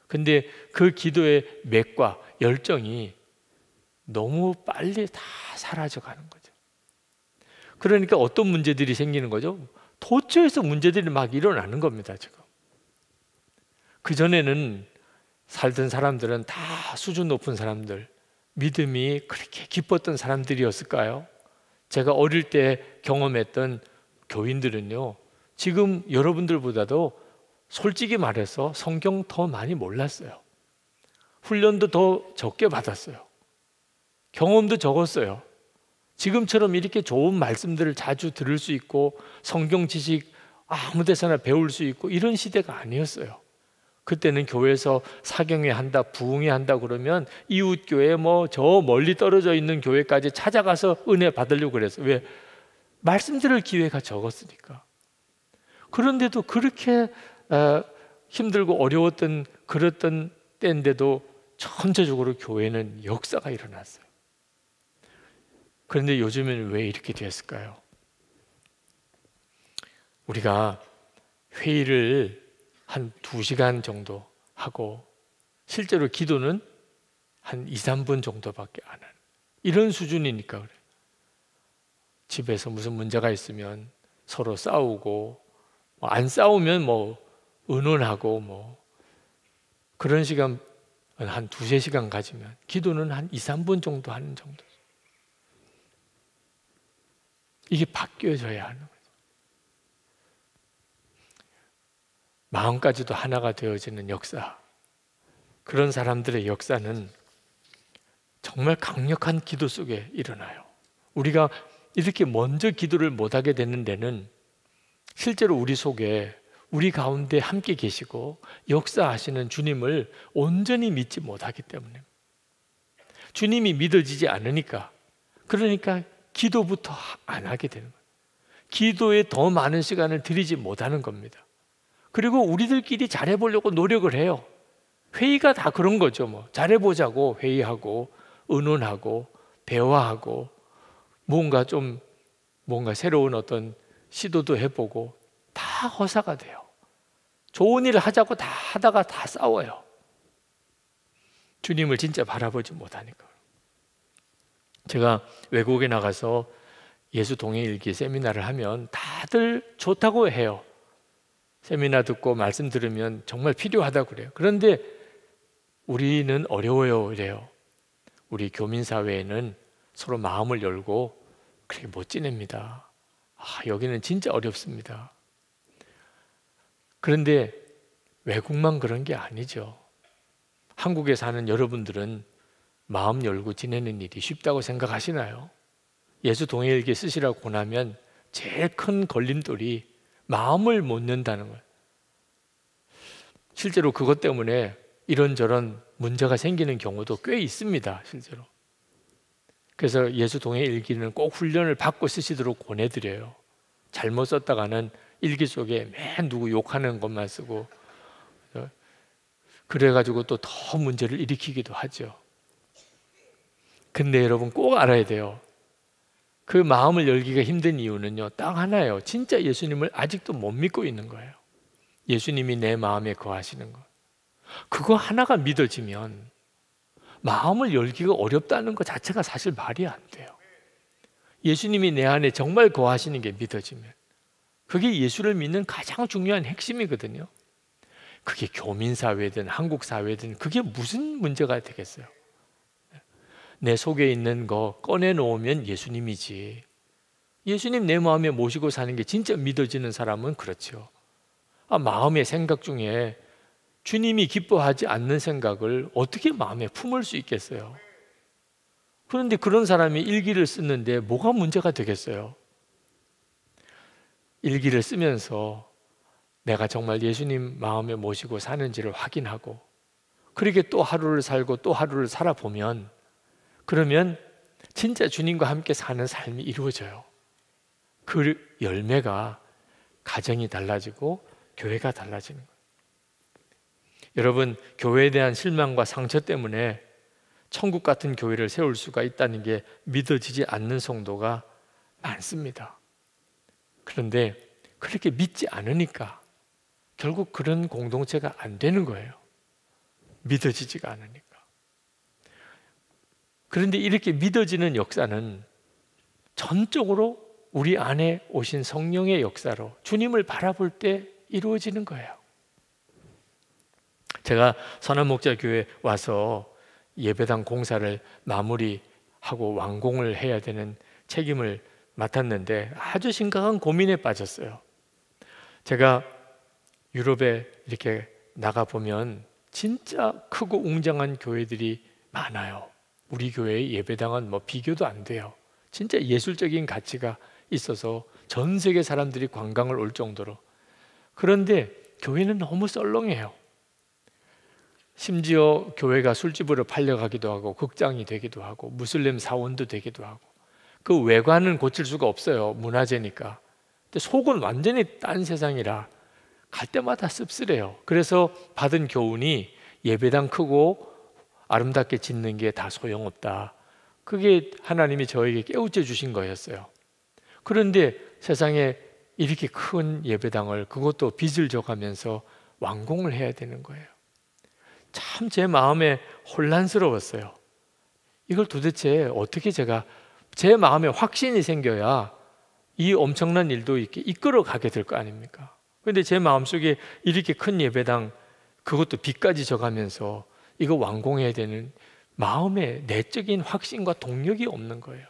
근데 그 기도의 맥과 열정이 너무 빨리 다 사라져 가는 거죠. 그러니까 어떤 문제들이 생기는 거죠? 도처에서 문제들이 막 일어나는 겁니다. 지금 그전에는 살던 사람들은 다 수준 높은 사람들, 믿음이 그렇게 깊었던 사람들이었을까요? 제가 어릴 때 경험했던 교인들은요, 지금 여러분들보다도 솔직히 말해서 성경 더 많이 몰랐어요. 훈련도 더 적게 받았어요. 경험도 적었어요. 지금처럼 이렇게 좋은 말씀들을 자주 들을 수 있고 성경 지식 아무 데서나 배울 수 있고 이런 시대가 아니었어요. 그때는 교회에서 사경회 한다, 부흥회 한다 그러면 이웃 교회 뭐 저 멀리 떨어져 있는 교회까지 찾아가서 은혜 받으려고 그랬어요. 왜? 말씀 들을 기회가 적었으니까. 그런데도 그렇게 힘들고 어려웠던 그랬던 때인데도 전체적으로 교회는 역사가 일어났어요. 그런데 요즘에는 왜 이렇게 됐을까요? 우리가 회의를 한 2시간 정도 하고 실제로 기도는 한 2, 3분 정도밖에 안 하는 이런 수준이니까 그래요. 집에서 무슨 문제가 있으면 서로 싸우고 안 싸우면 뭐 의논하고 뭐 그런 시간 한 2-3시간 가지면 기도는 한 2, 3분 정도 하는 정도. 이게 바뀌어져야 하는 거죠. 마음까지도 하나가 되어지는 역사. 그런 사람들의 역사는 정말 강력한 기도 속에 일어나요. 우리가 이렇게 먼저 기도를 못하게 되는 데는 실제로 우리 속에 우리 가운데 함께 계시고 역사하시는 주님을 온전히 믿지 못하기 때문에 주님이 믿어지지 않으니까 그러니까 기도부터 안 하게 되는 거예요. 기도에 더 많은 시간을 들이지 못하는 겁니다. 그리고 우리들끼리 잘해보려고 노력을 해요. 회의가 다 그런 거죠. 뭐 잘해보자고 회의하고 의논하고 대화하고 뭔가 새로운 어떤 시도도 해보고 다 허사가 돼요. 좋은 일을 하자고 다 하다가 다 싸워요. 주님을 진짜 바라보지 못하니까. 제가 외국에 나가서 예수 동행일기 세미나를 하면 다들 좋다고 해요. 세미나 듣고 말씀 들으면 정말 필요하다고 그래요. 그런데 우리는 어려워요 이래요. 우리 교민사회에는 서로 마음을 열고 그렇게 못 지냅니다. 여기는 진짜 어렵습니다. 그런데 외국만 그런 게 아니죠. 한국에 사는 여러분들은 마음 열고 지내는 일이 쉽다고 생각하시나요? 예수 동행일기 쓰시라고 나면 제일 큰 걸림돌이 마음을 못 연다는 거예요. 실제로 그것 때문에 이런저런 문제가 생기는 경우도 꽤 있습니다, 실제로. 그래서 예수 동행 일기는 꼭 훈련을 받고 쓰시도록 권해드려요. 잘못 썼다가는 일기 속에 맨 누구 욕하는 것만 쓰고, 그래가지고 또 더 문제를 일으키기도 하죠. 근데 여러분 꼭 알아야 돼요. 그 마음을 열기가 힘든 이유는요, 딱 하나예요. 진짜 예수님을 아직도 못 믿고 있는 거예요. 예수님이 내 마음에 거하시는 것, 그거 하나가 믿어지면 마음을 열기가 어렵다는 것 자체가 사실 말이 안 돼요. 예수님이 내 안에 정말 거하시는 게 믿어지면, 그게 예수를 믿는 가장 중요한 핵심이거든요. 그게 교민사회든 한국사회든 그게 무슨 문제가 되겠어요? 내 속에 있는 거 꺼내놓으면 예수님이지. 예수님 내 마음에 모시고 사는 게 진짜 믿어지는 사람은 그렇죠. 마음의 생각 중에 주님이 기뻐하지 않는 생각을 어떻게 마음에 품을 수 있겠어요? 그런데 그런 사람이 일기를 쓰는데 뭐가 문제가 되겠어요? 일기를 쓰면서 내가 정말 예수님 마음에 모시고 사는지를 확인하고, 그렇게 또 하루를 살고 또 하루를 살아보면, 그러면 진짜 주님과 함께 사는 삶이 이루어져요. 그 열매가 가정이 달라지고 교회가 달라지는 거예요. 여러분, 교회에 대한 실망과 상처 때문에 천국 같은 교회를 세울 수가 있다는 게 믿어지지 않는 성도가 많습니다. 그런데 그렇게 믿지 않으니까 결국 그런 공동체가 안 되는 거예요. 믿어지지가 않으니까. 그런데 이렇게 믿어지는 역사는 전적으로 우리 안에 오신 성령의 역사로 주님을 바라볼 때 이루어지는 거예요. 제가 선한목자교회 와서 예배당 공사를 마무리하고 완공을 해야 되는 책임을 맡았는데 아주 심각한 고민에 빠졌어요. 제가 유럽에 이렇게 나가보면 진짜 크고 웅장한 교회들이 많아요. 우리 교회의 예배당은 뭐 비교도 안 돼요. 진짜 예술적인 가치가 있어서 전 세계 사람들이 관광을 올 정도로. 그런데 교회는 너무 썰렁해요. 심지어 교회가 술집으로 팔려가기도 하고 극장이 되기도 하고 무슬림 사원도 되기도 하고, 그 외관은 고칠 수가 없어요. 문화재니까. 근데 속은 완전히 딴 세상이라 갈 때마다 씁쓸해요. 그래서 받은 교훈이 예배당 크고 아름답게 짓는 게 다 소용없다. 그게 하나님이 저에게 깨우쳐 주신 거였어요. 그런데 세상에 이렇게 큰 예배당을, 그것도 빚을 져가면서 완공을 해야 되는 거예요. 참 제 마음에 혼란스러웠어요. 이걸 도대체 어떻게 제 마음에 확신이 생겨야 이 엄청난 일도 이렇게 이끌어 가게 될 거 아닙니까? 그런데 제 마음속에 이렇게 큰 예배당, 그것도 빚까지 져가면서 이거 완공해야 되는 마음의 내적인 확신과 동력이 없는 거예요.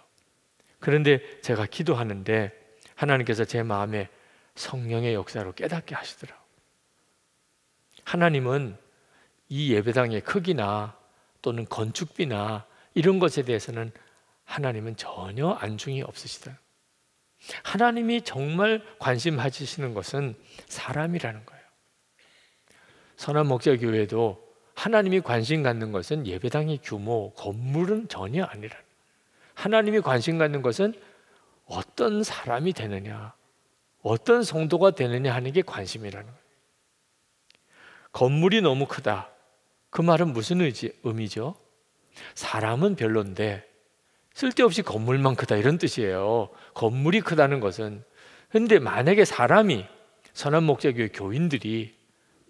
그런데 제가 기도하는데 하나님께서 제 마음에 성령의 역사로 깨닫게 하시더라고요. 하나님은 이 예배당의 크기나 또는 건축비나 이런 것에 대해서는 하나님은 전혀 안중이 없으시다. 하나님이 정말 관심하시는 것은 사람이라는 거예요. 선한목자교회도 하나님이 관심 갖는 것은 예배당의 규모, 건물은 전혀 아니라는, 하나님이 관심 갖는 것은 어떤 사람이 되느냐, 어떤 성도가 되느냐 하는 게 관심이라는 거예요. 건물이 너무 크다, 그 말은 무슨 의미죠? 사람은 별론데 쓸데없이 건물만 크다 이런 뜻이에요. 건물이 크다는 것은. 그런데 만약에 사람이, 선한목자교회 교인들이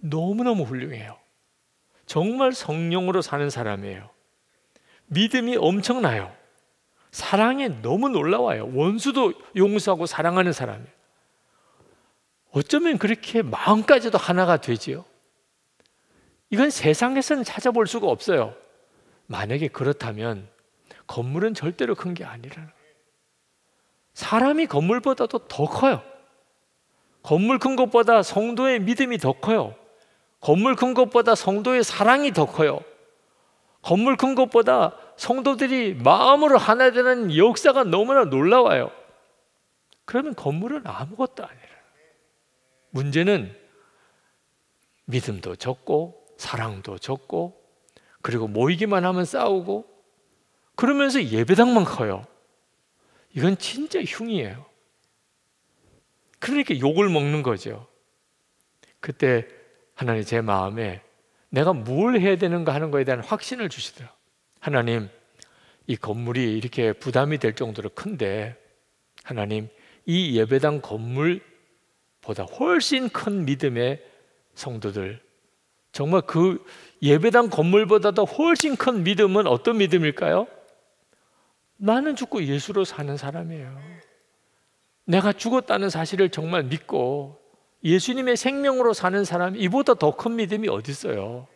너무너무 훌륭해요. 정말 성령으로 사는 사람이에요. 믿음이 엄청나요. 사랑에 너무 놀라워요. 원수도 용서하고 사랑하는 사람이에요. 어쩌면 그렇게 마음까지도 하나가 되지요. 이건 세상에서는 찾아볼 수가 없어요. 만약에 그렇다면 건물은 절대로 큰 게 아니라는 거예요. 사람이 건물보다도 더 커요. 건물 큰 것보다 성도의 믿음이 더 커요. 건물 큰 것보다 성도의 사랑이 더 커요. 건물 큰 것보다 성도들이 마음으로 하나 되는 역사가 너무나 놀라워요. 그러면 건물은 아무것도 아니라, 문제는 믿음도 적고 사랑도 적고, 그리고 모이기만 하면 싸우고, 그러면서 예배당만 커요. 이건 진짜 흉이에요. 그러니까 욕을 먹는 거죠. 그때 하나님 제 마음에 내가 뭘 해야 되는가 하는 거에 대한 확신을 주시더라고요. 하나님, 이 건물이 이렇게 부담이 될 정도로 큰데 하나님, 이 예배당 건물보다 훨씬 큰 믿음의 성도들, 정말 그 예배당 건물보다도 훨씬 큰 믿음은 어떤 믿음일까요? 나는 죽고 예수로 사는 사람이에요. 내가 죽었다는 사실을 정말 믿고 예수님의 생명으로 사는 사람, 이보다 더 큰 믿음이 어디 있어요?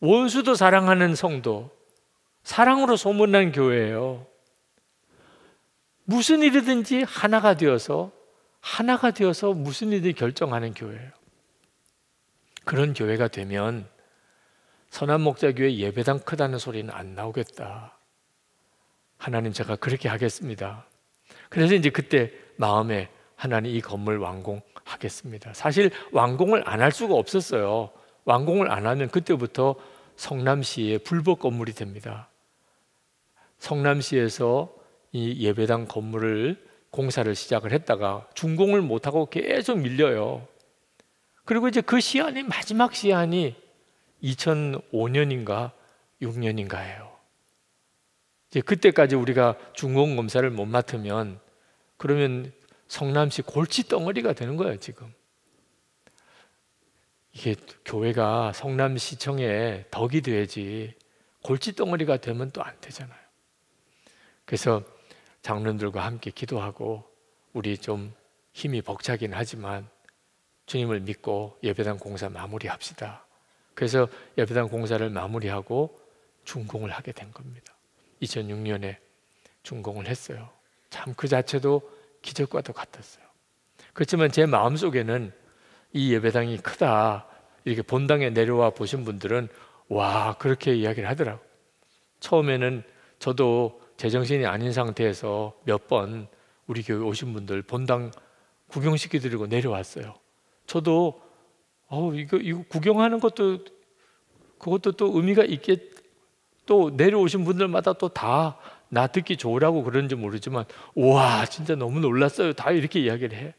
원수도 사랑하는 성도, 사랑으로 소문난 교회예요. 무슨 일이든지 하나가 되어서 무슨 일을 결정하는 교회예요. 그런 교회가 되면 선한목자교회 예배당 크다는 소리는 안 나오겠다. 하나님, 제가 그렇게 하겠습니다. 그래서 이제 그때 마음에 하나님, 이 건물 완공하겠습니다. 사실 완공을 안 할 수가 없었어요. 완공을 안 하면 그때부터 성남시의 불법 건물이 됩니다. 성남시에서 이 예배당 건물을 공사를 시작을 했다가 준공을 못하고 계속 밀려요. 그리고 이제 그 시한이, 마지막 시한이 2005년인가 6년인가예요. 이제 그때까지 우리가 준공 검사를 못 맡으면 그러면 성남시 골치 덩어리가 되는 거예요. 지금 이게 교회가 성남시청에 덕이 돼야지 골치 덩어리가 되면 또 안 되잖아요. 그래서 장로들과 함께 기도하고, 우리 좀 힘이 벅차긴 하지만 주님을 믿고 예배당 공사 마무리합시다. 그래서 예배당 공사를 마무리하고 준공을 하게 된 겁니다. 2006년에 준공을 했어요. 참 그 자체도 기적과도 같았어요. 그렇지만 제 마음속에는 이 예배당이 크다, 이렇게 본당에 내려와 보신 분들은 와, 그렇게 이야기를 하더라고요. 처음에는 저도 제정신이 아닌 상태에서 몇 번 우리 교회 오신 분들 본당 구경시켜드리고 내려왔어요. 저도 이거 구경하는 것도, 그것도 또 의미가 있겠, 또 내려오신 분들마다 또 다 나 듣기 좋으라고 그런지 모르지만 와, 진짜 너무 놀랐어요. 다 이렇게 이야기를 해.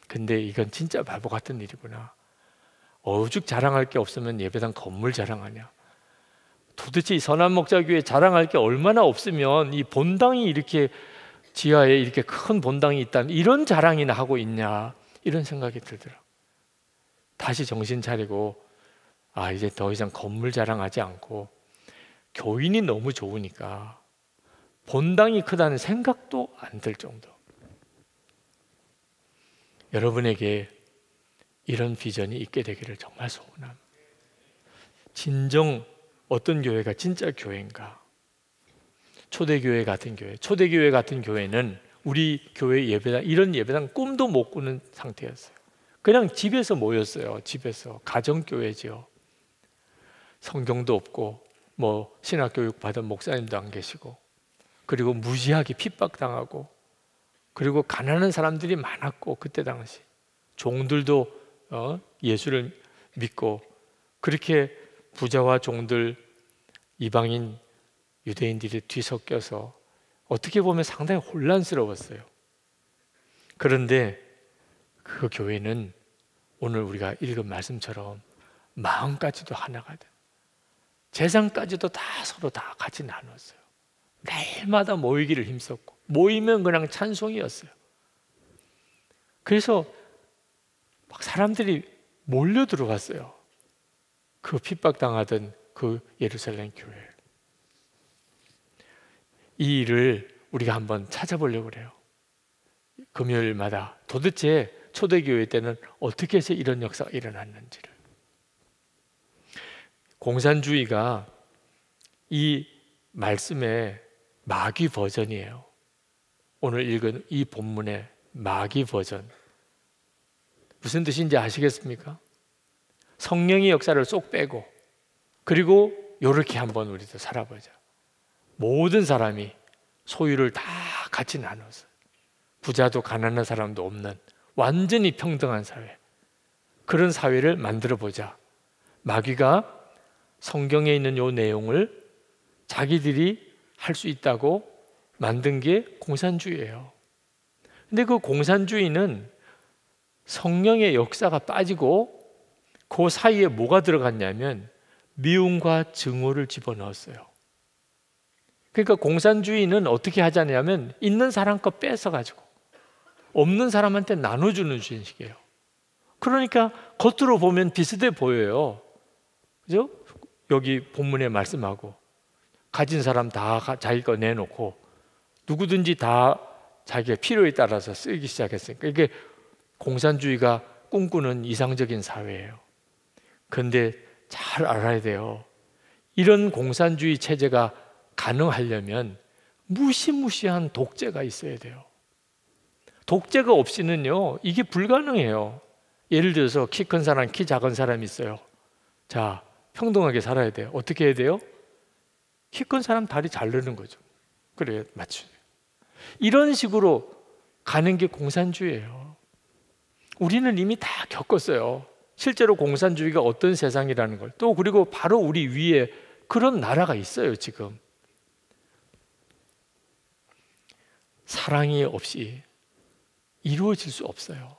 근데 이건 진짜 바보 같은 일이구나. 오죽 자랑할 게 없으면 예배당 건물 자랑하냐. 도대체 이 선한목자교회 자랑할 게 얼마나 없으면 이 본당이 이렇게 지하에 이렇게 큰 본당이 있다는 이런 자랑이나 하고 있냐, 이런 생각이 들더라고요. 다시 정신 차리고 이제 더 이상 건물 자랑하지 않고 교인이 너무 좋으니까 본당이 크다는 생각도 안 들 정도. 여러분에게 이런 비전이 있게 되기를 정말 소원합니다. 진정 어떤 교회가 진짜 교회인가? 초대교회 같은 교회. 초대교회 같은 교회는 우리 교회 예배당, 이런 예배당 꿈도 못 꾸는 상태였어요. 그냥 집에서 모였어요. 집에서. 가정교회죠. 성경도 없고 신학교육 받은 목사님도 안 계시고, 그리고 무지하게 핍박당하고, 그리고 가난한 사람들이 많았고, 그때 당시 종들도 예수를 믿고, 그렇게 부자와 종들, 이방인 유대인들이 뒤섞여서 어떻게 보면 상당히 혼란스러웠어요. 그런데 그 교회는 오늘 우리가 읽은 말씀처럼 마음까지도 하나가 돼, 재산까지도 다 서로 다 같이 나눴어요. 매일마다 모이기를 힘썼고, 모이면 그냥 찬송이었어요. 그래서 막 사람들이 몰려 들어왔어요. 그 핍박당하던 그 예루살렘 교회. 이 일을 우리가 한번 찾아보려고 그래요. 금요일마다 도대체 초대교회 때는 어떻게 해서 이런 역사가 일어났는지를. 공산주의가 이 말씀의 마귀 버전이에요. 오늘 읽은 이 본문의 마귀 버전. 무슨 뜻인지 아시겠습니까? 성령의 역사를 쏙 빼고, 그리고 이렇게 한번 우리도 살아보자. 모든 사람이 소유를 다 같이 나눠서, 부자도 가난한 사람도 없는 완전히 평등한 사회, 그런 사회를 만들어 보자. 마귀가 성경에 있는 요 내용을 자기들이 할 수 있다고 만든 게 공산주의예요. 근데 그 공산주의는 성령의 역사가 빠지고 그 사이에 뭐가 들어갔냐면 미움과 증오를 집어넣었어요. 그러니까 공산주의는 어떻게 하자냐면 있는 사람 거 뺏어가지고 없는 사람한테 나눠주는 주식이에요. 그러니까 겉으로 보면 비슷해 보여요. 그죠? 여기 본문에 말씀하고 가진 사람 다 자기 거 내놓고 누구든지 다 자기의 필요에 따라서 쓰기 시작했으니까 이게 공산주의가 꿈꾸는 이상적인 사회예요. 그런데 잘 알아야 돼요. 이런 공산주의 체제가 가능하려면 무시무시한 독재가 있어야 돼요. 독재가 없이는요, 이게 불가능해요. 예를 들어서 키 큰 사람, 키 작은 사람이 있어요. 자, 평등하게 살아야 돼요. 어떻게 해야 돼요? 키 큰 사람 다리 자르는 거죠. 그래야 맞추죠. 이런 식으로 가는 게 공산주의예요. 우리는 이미 다 겪었어요. 실제로 공산주의가 어떤 세상이라는 걸. 또 그리고 바로 우리 위에 그런 나라가 있어요, 지금. 사랑이 없이 이루어질 수 없어요.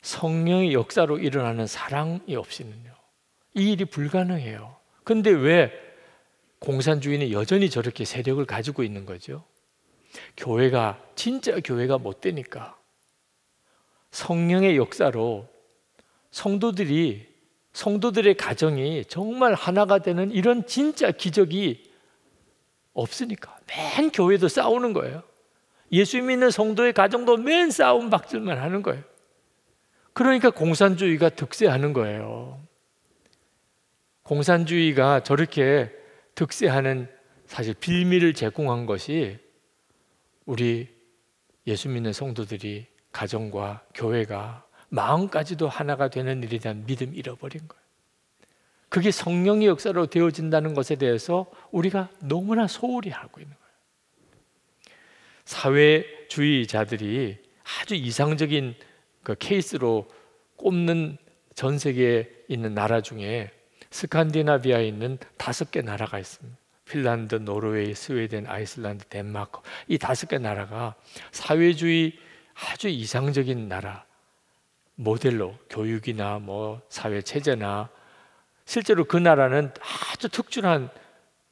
성령의 역사로 일어나는 사랑이 없이는요, 이 일이 불가능해요. 근데 왜 공산주의는 여전히 저렇게 세력을 가지고 있는 거죠? 교회가, 진짜 교회가 못 되니까. 성령의 역사로 성도들의 가정이 정말 하나가 되는 이런 진짜 기적이 없으니까 맨 교회도 싸우는 거예요. 예수 믿는 성도의 가정도 맨 싸움 박질만 하는 거예요. 그러니까 공산주의가 득세하는 거예요. 공산주의가 저렇게 득세하는 사실 빌미를 제공한 것이 우리 예수 믿는 성도들이 가정과 교회가 마음까지도 하나가 되는 일에 대한 믿음 잃어버린 거예요. 그게 성령의 역사로 되어진다는 것에 대해서 우리가 너무나 소홀히 하고 있는 거예요. 사회주의자들이 아주 이상적인 그 케이스로 꼽는 전 세계에 있는 나라 중에 스칸디나비아에 있는 5개 나라가 있습니다. 핀란드, 노르웨이, 스웨덴, 아이슬란드, 덴마크, 이 5개 나라가 사회주의 아주 이상적인 나라 모델로 교육이나 뭐 사회 체제나 실제로 그 나라는 아주 특출한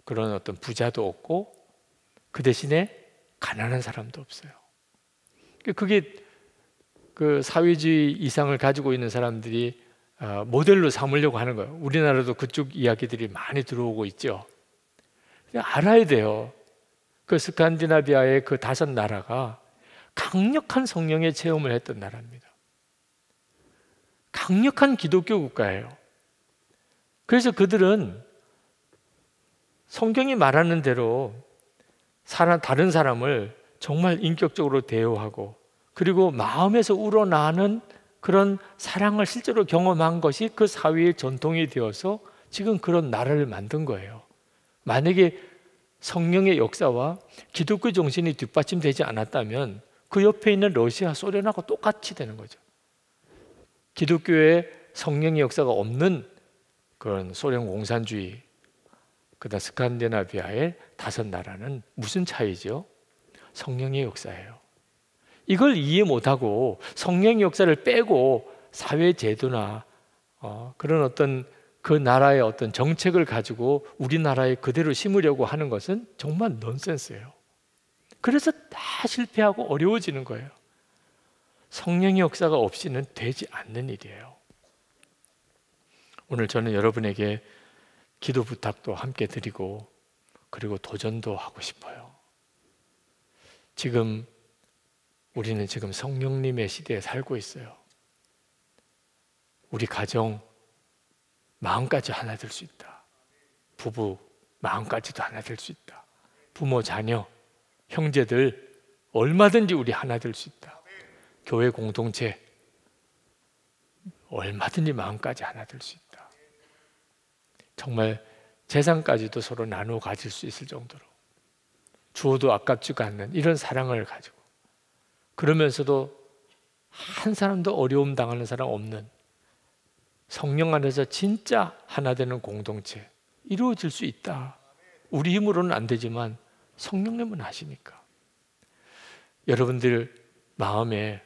그런 어떤 부자도 없고 그 대신에 가난한 사람도 없어요. 그게 그 사회주의 이상을 가지고 있는 사람들이 모델로 삼으려고 하는 거예요. 우리나라도 그쪽 이야기들이 많이 들어오고 있죠. 알아야 돼요. 그 스칸디나비아의 그 5나라가 강력한 성령의 체험을 했던 나라입니다. 강력한 기독교 국가예요. 그래서 그들은 성경이 말하는 대로 다른 사람을 정말 인격적으로 대우하고 그리고 마음에서 우러나는 그런 사랑을 실제로 경험한 것이 그 사회의 전통이 되어서 지금 그런 나라를 만든 거예요. 만약에 성령의 역사와 기독교 정신이 뒷받침되지 않았다면 그 옆에 있는 러시아, 소련하고 똑같이 되는 거죠. 기독교의 성령의 역사가 없는 그런 소련 공산주의, 그다음 스칸디나비아의 5나라는 무슨 차이죠? 성령의 역사예요. 이걸 이해 못하고 성령의 역사를 빼고 사회 제도나 그런 어떤 그 나라의 어떤 정책을 가지고 우리나라에 그대로 심으려고 하는 것은 정말 넌센스예요. 그래서 다 실패하고 어려워지는 거예요. 성령의 역사가 없이는 되지 않는 일이에요. 오늘 저는 여러분에게 기도 부탁도 함께 드리고 그리고 도전도 하고 싶어요. 우리는 지금 성령님의 시대에 살고 있어요. 우리 가정 마음까지 하나 될 수 있다. 부부 마음까지도 하나 될 수 있다. 부모, 자녀, 형제들 얼마든지 우리 하나 될 수 있다. 교회 공동체 얼마든지 마음까지 하나 될 수 있다. 정말 재산까지도 서로 나누어 가질 수 있을 정도로 주어도 아깝지가 않는 이런 사랑을 가지고 그러면서도 한 사람도 어려움 당하는 사람 없는 성령 안에서 진짜 하나 되는 공동체 이루어질 수 있다. 우리 힘으로는 안 되지만 성령님은 하시니까. 여러분들 마음에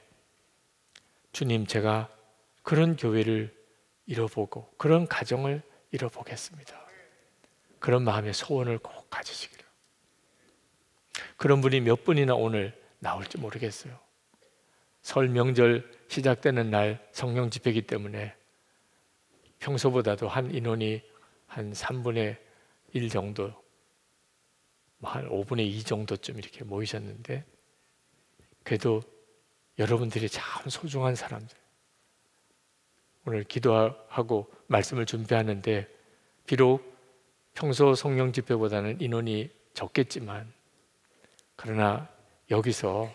주님, 제가 그런 교회를 이뤄보고 그런 가정을 이뤄보겠습니다. 그런 마음의 소원을 꼭 가지시기를. 그런 분이 몇 분이나 오늘 나올지 모르겠어요. 설 명절 시작되는 날 성령 집회이기 때문에 평소보다도 한 인원이 한 3분의 1 정도, 한 5분의 2 정도쯤 이렇게 모이셨는데, 그래도 여러분들이 참 소중한 사람들, 오늘 기도하고 말씀을 준비하는데 비록 평소 성령 집회보다는 인원이 적겠지만, 그러나 여기서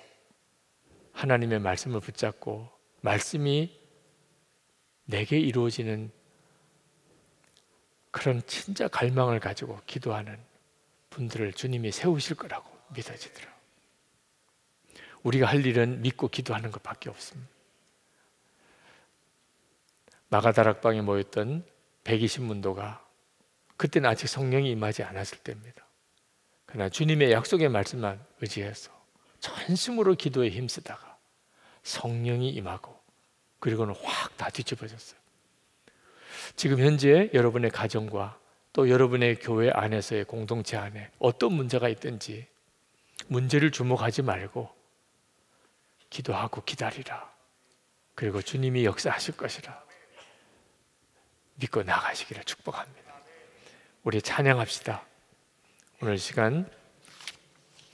하나님의 말씀을 붙잡고 말씀이 내게 이루어지는 그런 진짜 갈망을 가지고 기도하는 분들을 주님이 세우실 거라고 믿어지더라고요. 우리가 할 일은 믿고 기도하는 것밖에 없습니다. 마가다락방에 모였던 120문도가 그때는 아직 성령이 임하지 않았을 때입니다. 그러나 주님의 약속의 말씀만 의지해서 전심으로 기도에 힘쓰다가 성령이 임하고, 그리고는 확 다 뒤집어졌어요. 지금 현재 여러분의 가정과 또 여러분의 교회 안에서의 공동체 안에 어떤 문제가 있든지 문제를 주목하지 말고 기도하고 기다리라. 그리고 주님이 역사하실 것이라 믿고 나가시기를 축복합니다. 우리 찬양합시다. 오늘 시간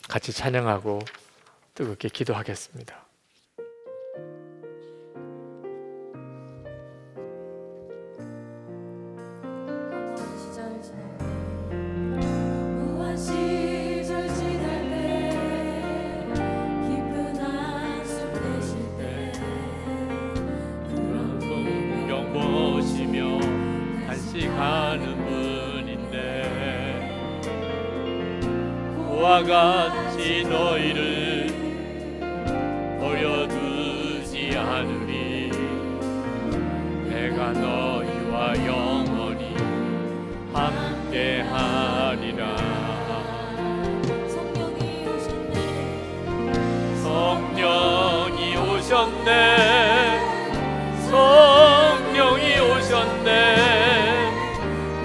같이 찬양하고 뜨겁게 기도하겠습니다. 가는 분인데 그와 같이 너희를 버려두지 않으리. 내가 너희와 영원히 함께하리라. 성령이 오셨네. 성령이 오셨네.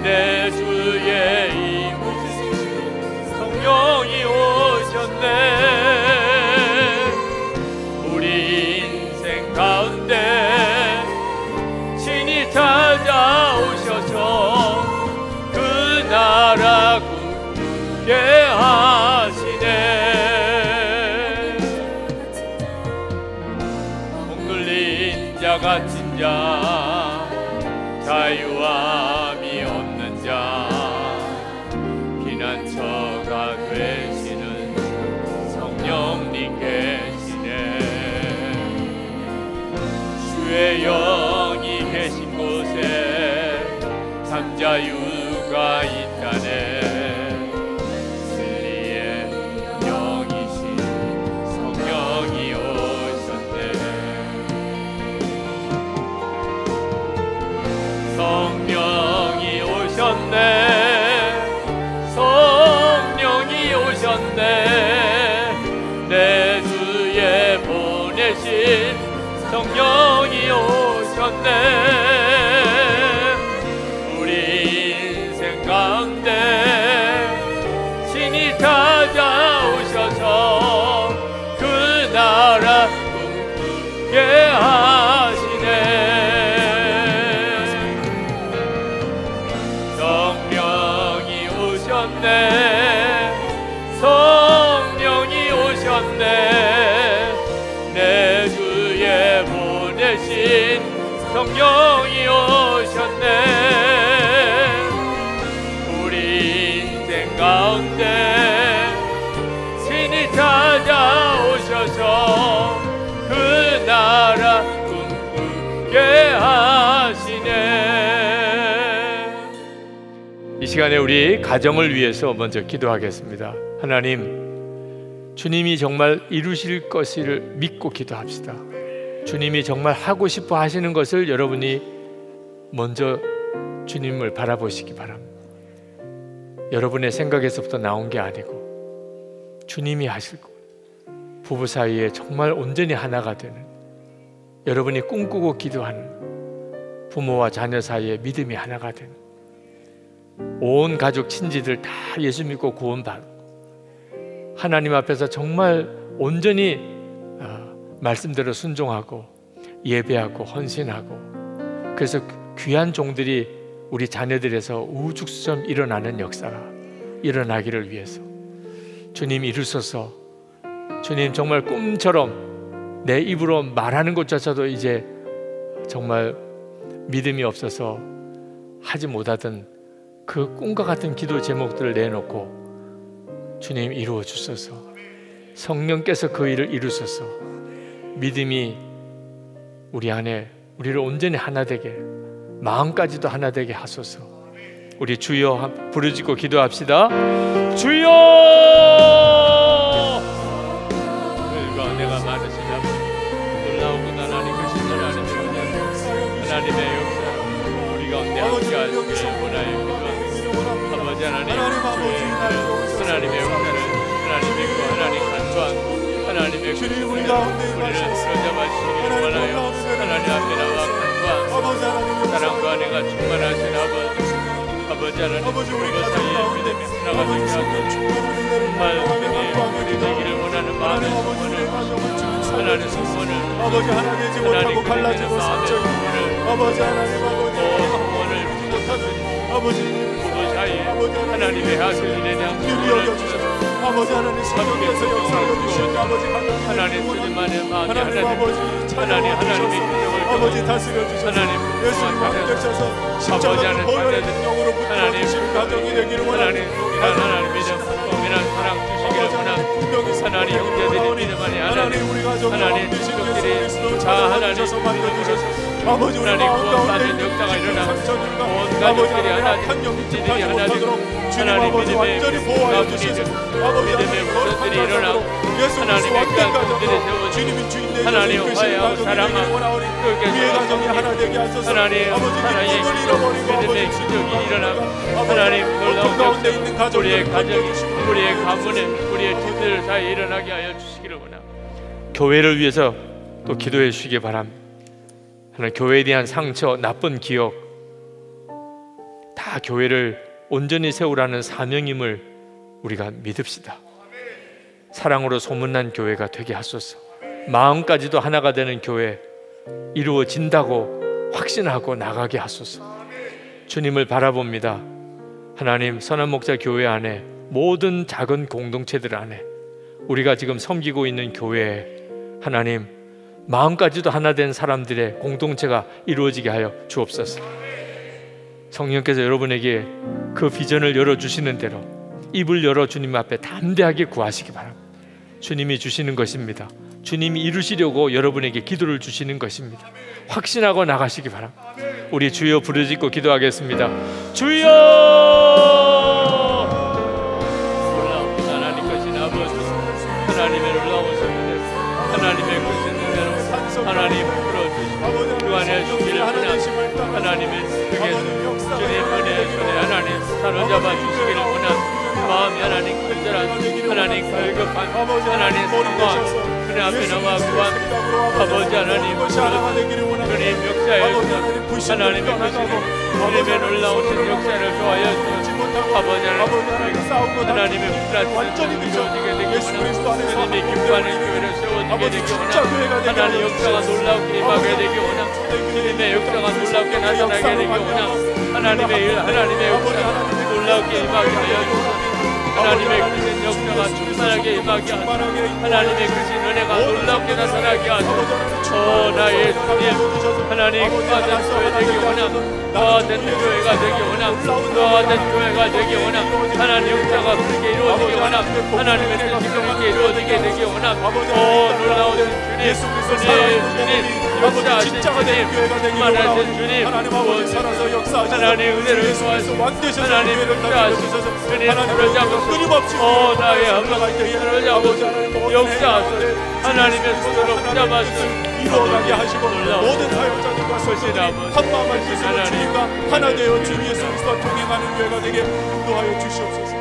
내 주의 임으신 성령이 오셨네. 우리 인생 가운데 신이 찾아오셔서 그 나라 꿈꾸게 하시네. 목눌린 자 같은 자, 자유함이 없는 자, 피난처가 되시는 성령님 계시네. 주의 영이 계신 곳에 참 자유가 있다네. 진리의 영이신 성령이 오셨네. 성령이 오셨네. 성령이 오셨네. 내 주에 보내신 성령이 오셨네. 우리 인생 가운데 신이 찾아오셔서 그 나라 꿈꾸게 하시네. 성령이 오셨네. 내 주에 보내신 성령이 오셨네. 우리 인생 가운데 신이 찾아오셔서 그 나라 꿈꾸게 하시네. 이 시간에 우리 가정을 위해서 먼저 기도하겠습니다. 하나님, 주님이 정말 이루실 것을 믿고 기도합시다. 주님이 정말 하고 싶어 하시는 것을 여러분이 먼저 주님을 바라보시기 바랍니다. 여러분의 생각에서부터 나온 게 아니고 주님이 하실 것. 부부 사이에 정말 온전히 하나가 되는, 여러분이 꿈꾸고 기도하는 부모와 자녀 사이에 믿음이 하나가 되는, 온 가족 친지들 다 예수 믿고 구원받고 하나님 앞에서 정말 온전히 말씀대로 순종하고 예배하고 헌신하고, 그래서 귀한 종들이 우리 자녀들에서 우죽수점 일어나는 역사가 일어나기를 위해서 주님 이루소서. 주님, 정말 꿈처럼 내 입으로 말하는 것조차도 이제 정말 믿음이 없어서 하지 못하던 그 꿈과 같은 기도 제목들을 내놓고 주님 이루어 주소서. 성령께서 그 일을 이루소서. 믿음이 우리 안에, 우리를 온전히 하나 되게, 마음까지도 하나 되게 하소서. 우리 주여 부르짖고 기도합시다. 주여! 내가 많으신 아버지, 놀라우고 하나님 크신 하나님의 은혜, 하나님의 역사 우리 가운데 함께 하시길 원하옵니다. 아버지 하나님, 하나님의 역사를 하나님 믿고 하나님 간구하고 하나님의 구원을 우리를 사로잡아주시기를 원하여 하나님 앞에 나와 간구하고 사랑과 은혜가 충만하신 아버지 하나님, 부부 사이에 믿음이 하나가 되게 하고 정말 우리 되기를 원하는 마음의 소원을, 하나님의 소원을, 아버지 하나 되지 못하고 갈라지고 산적인 아버지 하나님, 소원을 부탁드립니다. 아버지 부부 사이에 하나님의 하실 일에 대한 기울여 주셔서 아버지 하나님 성령께서 역사하여 주신 아버지 하나님, 주님만의 마음이 하나님 아버지 하나님의 기적을 아버지 다스려 주셔서 예수님 함께셔서 십자가를 보혈의 능력으로 붙여주신 가정이 되기를 원하는 하나님 믿음, 동일한 사랑 주시기를 원하는 하나님 형제들이 믿음 안에 하나님 우리 가정이 하나님 주님들이 자 하나님 만들어주셔서 아버지 우리 마음 가운데 역사가 일어나고 온 아버지 가족들이 하나 한 되고 영혼이 못하도록 주님 아버지 완전히 보호하여 주셔서 아버지 믿음의 후손들이 일어나고 예수 그리스도 완전 가정으로 주님이 주인 되셔서 하나님 이끄시는 화해하고 가정이 되기를 원하오니 우리의 가정이 하나 되게 하소서. 하나님, 아버지 하나님의 기쁨을 잃어버리고 믿음의 아버지 기적이 일어나고 아버지 하나님 고통 놀라운 가운데 역사, 있는 가정을 우리의 가정이, 건져주시고 우리의 가문에, 우리의 뒤들 사이에 일어나게 하여 주시기를 원합니다. 교회를 위해서 또 기도해 주시기 바랍니다. 하나님, 교회에 대한 상처, 나쁜 기억 다 교회를 온전히 세우라는 사명임을 우리가 믿읍시다. 사랑으로 소문난 교회가 되게 하소서. 마음까지도 하나가 되는 교회 이루어진다고 확신하고 나가게 하소서. 주님을 바라봅니다. 하나님, 선한 목자 교회 안에, 모든 작은 공동체들 안에, 우리가 지금 섬기고 있는 교회에 하나님, 마음까지도 하나 된 사람들의 공동체가 이루어지게 하여 주옵소서. 성령께서 여러분에게 그 비전을 열어주시는 대로 입을 열어 주님 앞에 담대하게 구하시기 바랍니다. 주님이 주시는 것입니다. 주님이 이루시려고 여러분에게 기도를 주시는 것입니다. 확신하고 나가시기 바랍니다. 우리 주여 부르짖고 기도하겠습니다. 주여! 놀라운 하나님 것인 아버지, 하나님의 놀라우신 은혜, 하나님의 크신 은혜로 하나님 풀어주시고 교환해 주시기를 원합니다. 하나님의 주님 은혜의 손에 하나님 사로잡아 주시기를 원합니다. 마음이 하나님 큰절한 하나님 갈급한 하나님 성과 그네 앞에 나와 구한 아버지 하나님 주님 역사에 하나님의 주님의 놀라우신 역사를 좋아하여 주시고 아버지 하나님의 불같은 이루어지게 되기 원합니다. 주님의 기뻐하는 교회를 세워지게 되기 원합니다. 하나님 역사가 놀랍게 임하게 되기 원합니다. 주님의 역사가 놀랍게 나타나게 되기 원합니다. 하나님의 일, 하나님의 역사가 놀랍게 임하게 하여 주시고 하나님의 크신 역사가 충만하게 임하게 하소서. 하나님의 크신 은혜가 놀랍게 나타나게 하소서. 나의 주님, 하나님 그와된 교회 되기 원함, 그와된 교회가 되기 원함, 그와된 교회가 되기 원함. 하나님 역사가 그렇게 이루어지기 원함. 하나님의 뜻이 그렇게 이루어지게 되기 원함. 놀라우신 주님, 주님 아버지 진짜가 되는 교회가 되기를 원하오니 주님, 하나님 아버지 살아서 역사하셔서 하나님 은혜를 주 예수께서 왕되셔서 하나님 교회를 다스려주셔서 주님, 하나님 그러지 않고 끊임없이 나의 흘러갈 때에 그러지 않고 아버지 하나님 모든 역사하소서. 행위 하나님의 손으로 하나님의 붙잡아서 뜻을 이루어가게 하시고 모든 사역자들과 성도들이 한마음을 기술로 주님과 하나 되어 주 예수 그리스도와 동행하는 교회가 되게 인도하여 주시옵소서.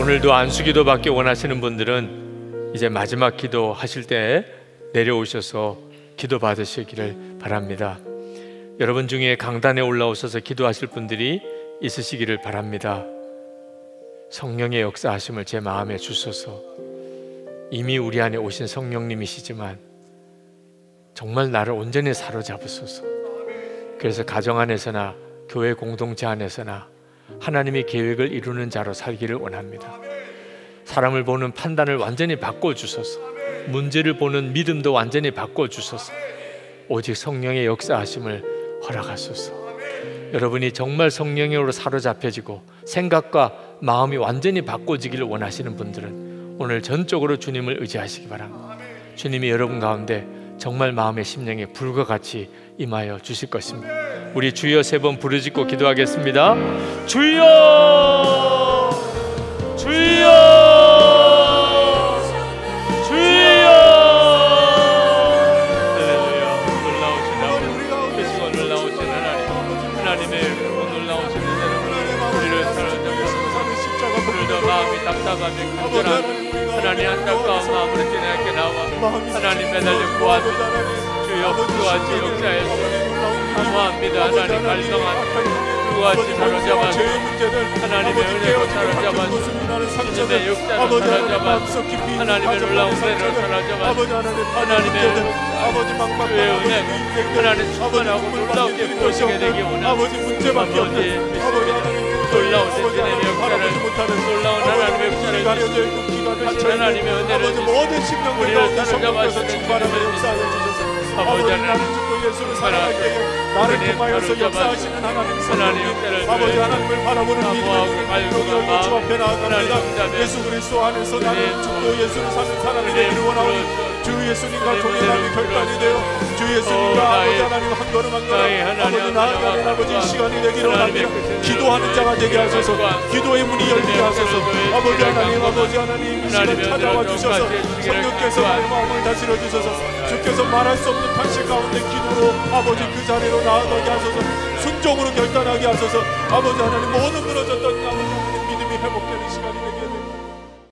오늘도 안수기도 받기 원하시는 분들은 이제 마지막 기도 하실 때 내려오셔서 기도 받으시기를 바랍니다. 여러분 중에 강단에 올라오셔서 기도하실 분들이 있으시기를 바랍니다. 성령의 역사하심을 제 마음에 주소서. 이미 우리 안에 오신 성령님이시지만 정말 나를 온전히 사로잡으소서. 그래서 가정 안에서나 교회 공동체 안에서나 하나님의 계획을 이루는 자로 살기를 원합니다. 사람을 보는 판단을 완전히 바꿔주소서. 문제를 보는 믿음도 완전히 바꿔주소서. 오직 성령의 역사하심을 허락하소서. 여러분이 정말 성령으로 사로잡혀지고 생각과 마음이 완전히 바꿔지기를 원하시는 분들은 오늘 전적으로 주님을 의지하시기 바랍니다. 주님이 여러분 가운데 정말 마음의 심령에 불과 같이 임하여 주실 것입니다. 우리 주여 세 번 부르짖고 기도하겠습니다. 주여, 주여, 주여. 할렐루야. 놀라우신 아버지, 그 시간 놀라우신 하나님, 하나님의 놀라우신 은혜로 우리를 사랑하셔서 오늘도 마음이 답답하며 간절한 하나님 안타까운 마음으로 주님께 나와 하나님 매달려 구하소서. 주여 구하시 역사에서 사모합니다. 하나님 말성한 구하시 사로잡아서 하나님의 은혜로 사로잡아서 주님의 역사로 사로잡아서 하나님의 놀라운 은혜로 사로잡아서 하나님의 주의 은혜 하나님 충만하고 놀라우게 보시게 되기 원합니다. 아버지 문제밖에 없는 놀라운 주님의 역사를 놀라운 하나님의 역사를 하나님의 은혜를 아버지 모든 심령들 우리를 가운데 사로잡아서 성령께서 충만하며 역사하여 주셔서 아버지 아버지 나는 죽고 예수를 사랑할 때에 나를 통하여서 역사하시는 하나님 성령 아버지 하나님을 바라보는 믿음의 여기 주 앞에 나아갑니다. 예수 그리스도 안에서 나는 죽고 예수를 사는 사람이 되기를 원하오니 주 예수님과 동행하는 결단이 되어 주 예수님과 아버지 하나님 한 걸음 한 걸음 아버지 나아가는 아버지 시간이 되기를 원합니다. 기도하는 자가 되게 하소서. 기도의 문이 열리게 하소서. 아버지 하나님 아버지 하나님 이 시간 찾아와 주셔서 성령께서 내 마음을 다스려 주셔서 주께서 말할 수 없는 탄식 가운데 기도로 아버지 그 자리로 나아가게 하소서. 순종으로 결단하게 하소서. 아버지 하나님 모든 무너졌던 아버지 하나님 믿음이 회복되는 시간이 되게 해주옵소서.